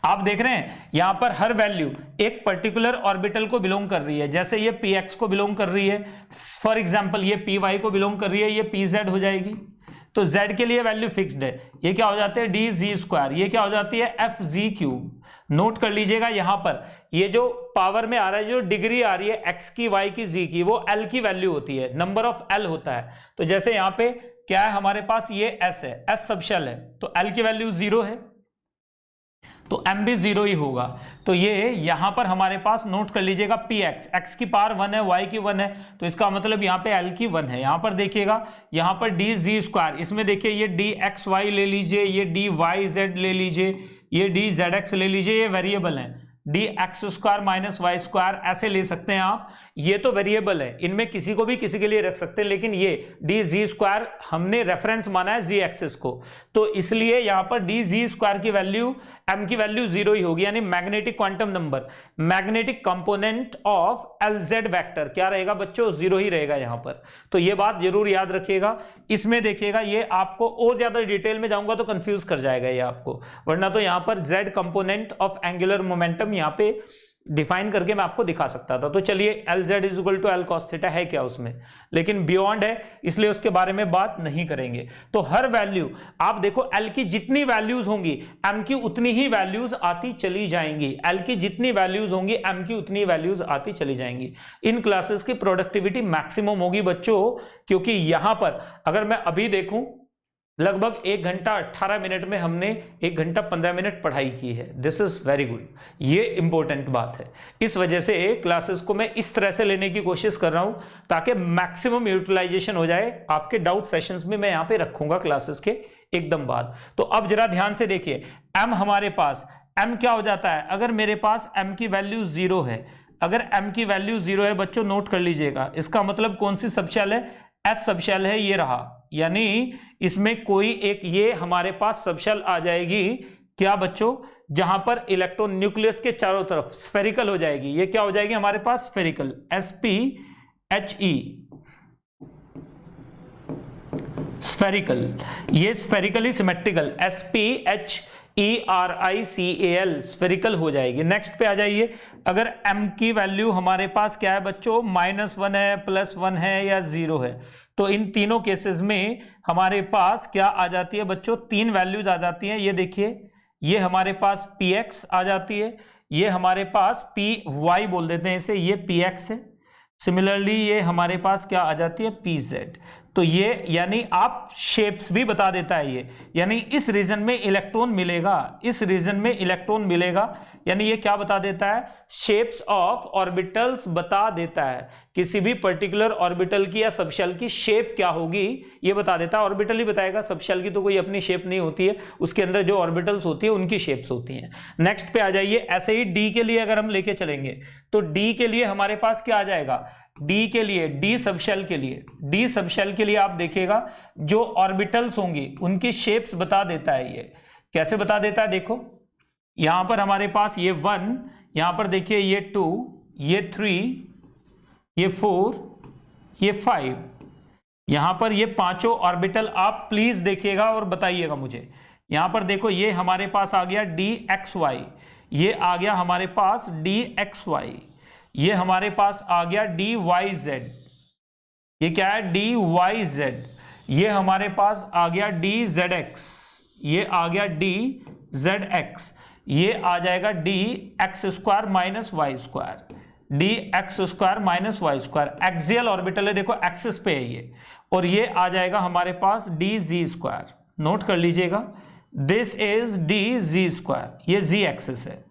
आप देख रहे हैं यहां पर हर वैल्यू एक पर्टिकुलर ऑर्बिटल को बिलोंग कर रही है। जैसे ये px को बिलोंग कर रही है, फॉर एग्जांपल ये py को बिलोंग कर रही है, ये pz हो जाएगी। तो z के लिए वैल्यू फिक्स्ड है, ये क्या हो जाते हैं? dz², ये क्या हो जाती है? fz³। नोट कर लीजिएगा, यहां पर ये जो पावर में आ रहा है, जो डिग्री आ रही है x की, y की, z की, वो L की वैल्यू होती है, नंबर ऑफ L होता है। तो जैसे यहां पे क्या है हमारे पास? ये S है, S सबशेल है, तो L की वैल्यू 0 है, तो M भी 0 ही होगा। तो ये यहां पर हमारे पास नोट कर लीजिएगा, px, x की पावर 1 है, y की 1 है, तो इसका मतलब यहां पे L की 1 है। यहां पर देखिएगा, यहां पर dz², इसमें देखिए ये dxy ले लीजिए, ये dyz ले लीजिए, ये dzx ले लीजिए, ये वेरिएबल है। D x square minus y square, ऐसे ले सकते हैं आप। ये तो वेरिएबल है, इनमें किसी को भी किसी के लिए रख सकते हैं, लेकिन ये डी जी स्क्वायर हमने रेफरेंस माना है जी एक्सिस को, तो इसलिए यहां पर डी जी स्क्वायर की वैल्यू, एम की वैल्यू 0 ही होगी, यानी magnetic quantum number, magnetic component of LZ vector क्या रहेगा बच्चों, 0 ही रहेगा यहां पर। तो ये बात जरूर याद रखिएगा। इसमें देखिएगा ये आपको और ज्यादा डिटेल में जाऊंगा तो कंफ्यूज कर जाएगा ये आपको, वरना तो यहां पर Z component of angular momentum यहां पे डिफाइन करके मैं आपको दिखा सकता था। तो चलिए l z is equal to l cos theta है क्या उसमें, लेकिन बियॉन्ड है इसलिए उसके बारे में बात नहीं करेंगे। तो हर वैल्यू आप देखो, एल की जितनी वैल्यूज होंगी एम की उतनी ही वैल्यूज आती चली जाएंगी, एल की जितनी वैल्यूज होंगी एम की उतनी वैल्यूज आती चली जाएंगी। इन क्लासेस की प्रोडक्टिविटी मैक्सिमम होगी बच्चों, क्योंकि यहां पर अगर मैं अभी देखूं लगभग 1 घंटा 18 मिनट में हमने 1 घंटा 15 मिनट पढ़ाई की है। दिस इज वेरी गुड, ये इंपॉर्टेंट बात है। इस वजह से क्लासेस को मैं इस तरह से लेने की कोशिश कर रहा हूं ताकि मैक्सिमम यूटिलाइजेशन हो जाए। आपके डाउट सेशंस में मैं यहां पे रखूंगा क्लासेस के एकदम बाद। तो अब जरा ध्यान से देखिए, एम हमारे पास, एम क्या हो जाता है अगर मेरे पास एम की वैल्यू 0 है, अगर एम की वैल्यू 0 है बच्चों नोट कर लीजिएगा, इसका मतलब कौन सी सबशेल है, एस सबशेल है, ये रहा, यानी इसमें कोई एक ये हमारे पास सबशेल आ जाएगी क्या बच्चों, जहां पर इलेक्ट्रॉन न्यूक्लियस के चारों तरफ स्फेरिकल हो जाएगी। ये क्या हो जाएगी हमारे पास, स्फेरिकल, SPHE, स्फेरिकल, ये स्फेरिकली सिमेट्रिकल, SPHERICAL, स्फेरिकल हो जाएगी। नेक्स्ट पे आ जाइए, अगर m की वैल्यू हमारे पास क्या है बच्चों, -1 है, +1 है या 0 है, तो इन तीनों केसेस में हमारे पास क्या आ जाती है बच्चों, 3 वैल्यूज आ जाती हैं। ये देखिए, ये हमारे पास px आ जाती है, ये हमारे पास py बोल देते हैं इसे, ये px है। सिमिलरली ये हमारे पास क्या आ जाती है, pz। तो ये यानी आप शेप्स भी बता देता है ये, यानी इस रीजन में इलेक्ट्रॉन मिलेगा, इस रीजन में इलेक्ट्रॉन मिलेगा, यानी ये क्या बता देता है, शेप्स ऑफ ऑर्बिटल्स बता देता है, किसी भी पर्टिकुलर ऑर्बिटल की या सबशेल की शेप क्या होगी ये बता देता है। ऑर्बिटल ही बताएगा, सबशेल की तो कोई अपनी शेप नहीं होती है, उसके अंदर जो ऑर्बिटल्स होती है उनकी शेप्स होती हैं। नेक्स्ट पे आ जाइए, ऐसे ही डी के लिए अगर हम लेके चलेंगे तो डी के लिए हमारे पास क्या आ जाएगा, डी के लिए, डी सबशेल के लिए, डी सबशेल के लिए आप देखिएगा जो ऑर्बिटल्स होंगी उनकी शेप्स बता देता है। ये कैसे बता देता है, देखो यहां पर हमारे पास ये 1, यहां पर देखिए ये 2, ये 3, ये 4, ये 5, यहां पर ये पांचों ऑर्बिटल आप प्लीज देखिएगा और बताइएगा मुझे। यहां पर देखो ये हमारे पास आ गया DXY, ये आ गया हमारे पास DXY, ये हमारे पास आ गया DYZ, ये क्या है DYZ, ये हमारे पास आ गया DZX, ये आ गया DZX, ये आ जाएगा DX² minus y square, DX² minus y square, axial orbital है, देखो एक्सिस पे है ये, और ये आ जाएगा हमारे पास DZ²। नोट कर लीजिएगा, दिस इज DZ², ये Z एक्सिस है,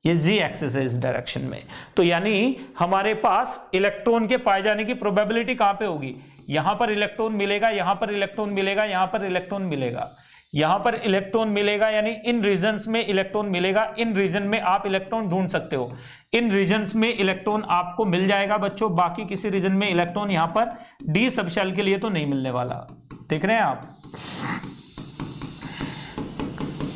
ये Z एक्सिस है इस डायरेक्शन में। तो यानी हमारे पास इलेक्ट्रॉन के पाए जाने की प्रोबेबिलिटी कहां पे होगी, यहां पर इलेक्ट्रॉन मिलेगा, यहां पर इलेक्ट्रॉन मिलेगा, यहां पर इलेक्ट्रॉन मिलेगा, यहां पर इलेक्ट्रॉन मिलेगा, यानी इन रीजन्स में इलेक्ट्रॉन मिलेगा, इन रीजन में आप इलेक्ट्रॉन ढूंढ सकते हो, इन रीजन्स में इलेक्ट्रॉन आपको मिल जाएगा बच्चों, बाकी किसी रीजन में इलेक्ट्रॉन यहां पर डी सबशेल के लिए तो नहीं मिलने वाला। देख रहे हैं आप,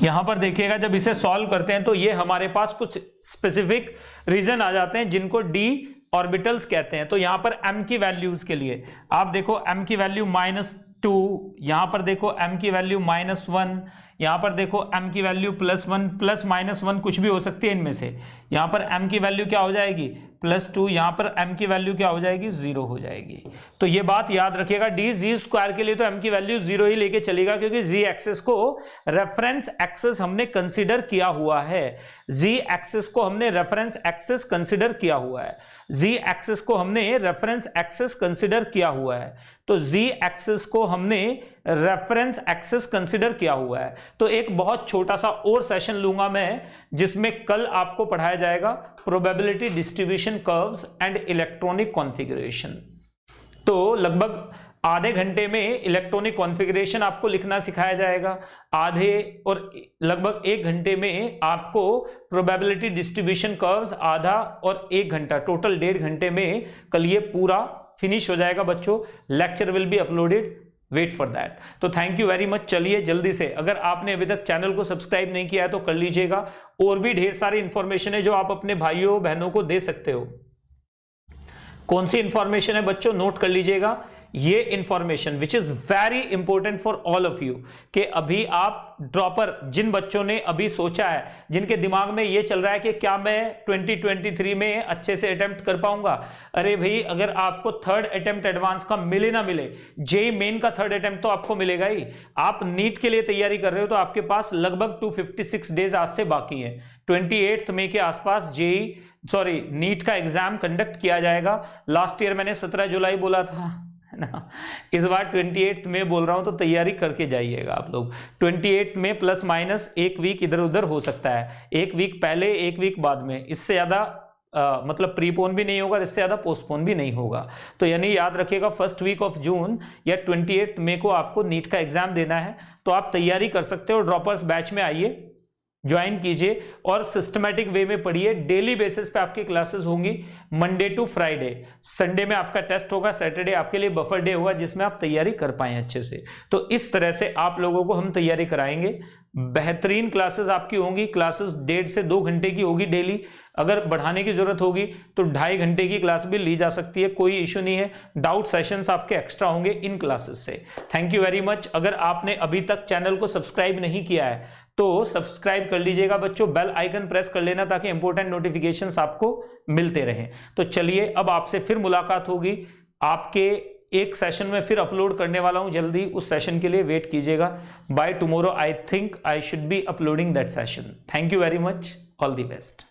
यहां पर देखिएगा जब इसे सॉल्व करते हैं तो ये हमारे पास कुछ स्पेसिफिक रीजन आ जाते हैं जिनको डी ऑर्बिटल्स कहते हैं। तो यहां पर m की वैल्यूज के लिए आप देखो, m की वैल्यू -2, यहां पर देखो m की वैल्यू -1, यहां पर देखो m की वैल्यू +1, प्लस -1 कुछ भी हो सकती है इनमें से। यहां पर m की वैल्यू क्या हो जाएगी, +2, यहां पर m की वैल्यू क्या हो जाएगी, 0 हो जाएगी। तो ये बात याद रखिएगा, DZ² के लिए तो m की वैल्यू 0 ही लेके चलेगा, क्योंकि Z एक्सिस को रेफरेंस एक्सिस हमने कंसीडर किया हुआ है, Z एक्सिस को हमने रेफरेंस एक्सिस कंसीडर किया हुआ है, Z एक्सिस को हमने रेफरेंस एक्सिस कंसीडर किया हुआ है, तो Z एक्सिस को हमने रेफरेंस एक्सिस कंसीडर किया हुआ है। तो एक बहुत छोटा सा और सेशन लूंगा मैं, जिसमें कल आपको पढ़ाया जाएगा probability distribution curves and electronic configuration. तो लगभग आधे घंटे में इलेक्ट्रॉनिक कॉन्फ़िगरेशन आपको लिखना सिखाया जाएगा, आधे और लगभग 1 घंटे में आपको प्रोबेबिलिटी डिस्ट्रीब्यूशन कर्व्स आधा और 1 घंटा, टोटल 1.5 घंटे में कल ये पूरा फिनिश हो जाएगा बच्चों। Lecture will be uploaded, wait for that. तो थैंक यू वेरी मच। चलिए जल्दी से, अगर आपने अभी तक चैनल को सब्सक्राइब नहीं किया है तो कर लीजिएगा। और भी ढेर सारी इंफॉर्मेशन है जो आप अपने भाइयों बहनों को दे सकते हो। कौन सी इंफॉर्मेशन है बच्चों, नोट कर लीजिएगा। ये information which is very important for all of you, कि अभी आप ड्रॉपर, जिन बच्चों ने अभी सोचा है, जिनके दिमाग में ये चल रहा है कि क्या मैं 2023 में अच्छे से अटेम्प्ट कर पाऊंगा। अरे भाई, अगर आपको थर्ड अटेम्प्ट एडवांस का मिले ना मिले, जेई मेन का थर्ड अटेम्प्ट तो आपको मिलेगा ही। आप नीट के लिए तैयारी कर रहे हो तो आपके पास लगभग 256 डेज आज से बाकी है। 28 मई के आसपास नीट का एग्जाम कंडक्ट किया जाएगा। लास्ट ईयर मैंने 17 जुलाई बोला था ना, इस बार 28 में बोल रहा हूं, तो तैयारी करके जाइएगा आप लोग। 28 में प्लस माइनस 1 वीक इधर उधर हो सकता है, 1 वीक पहले 1 वीक बाद में, इससे ज्यादा मतलब प्रीपोन भी नहीं होगा, इससे ज्यादा पोस्टपोन भी नहीं होगा। तो यानी याद रखिएगा, फर्स्ट वीक ऑफ जून या 28 मई को आपको नीट का एग्जाम देना है। तो आप तैयारी कर सकते हो, ड्रॉपर्स बैच में आइए, ज्वाइन कीजिए और सिस्टमैटिक वे में पढ़िए। डेली बेसिस पे आपकी क्लासेस होंगी, मंडे टू फ्राइडे। संडे में आपका टेस्ट होगा, सैटरडे आपके लिए बफर डे होगा जिसमें आप तैयारी कर पाएं अच्छे से। तो इस तरह से आप लोगों को हम तैयारी कराएंगे। बेहतरीन क्लासेस आपकी होंगी। क्लासेस 1.5 से 2 घंटे की होगी डेली। अगर बढ़ाने की जरूरत होगी तो 2.5 घंटे की क्लास भी ली जा सकती है, कोई इश्यू नहीं है। डाउट सेशंस आपके एक्स्ट्रा होंगे इन क्लासेस से। Thank you very much. अगर आपने अभी तक चैनल को सब्सक्राइब नहीं किया है तो सब्सक्राइब कर लीजिएगा बच्चों, बेल आइकन प्रेस कर लेना ताकि इंपॉर्टेंट नोटिफिकेशंस आपको मिलते रहें। तो चलिए, अब आपसे फिर मुलाकात होगी, आपके एक सेशन में फिर अपलोड करने वाला हूं जल्दी, उस सेशन के लिए वेट कीजिएगा। By tomorrow I think I should be uploading that session. Thank you very much, all the best.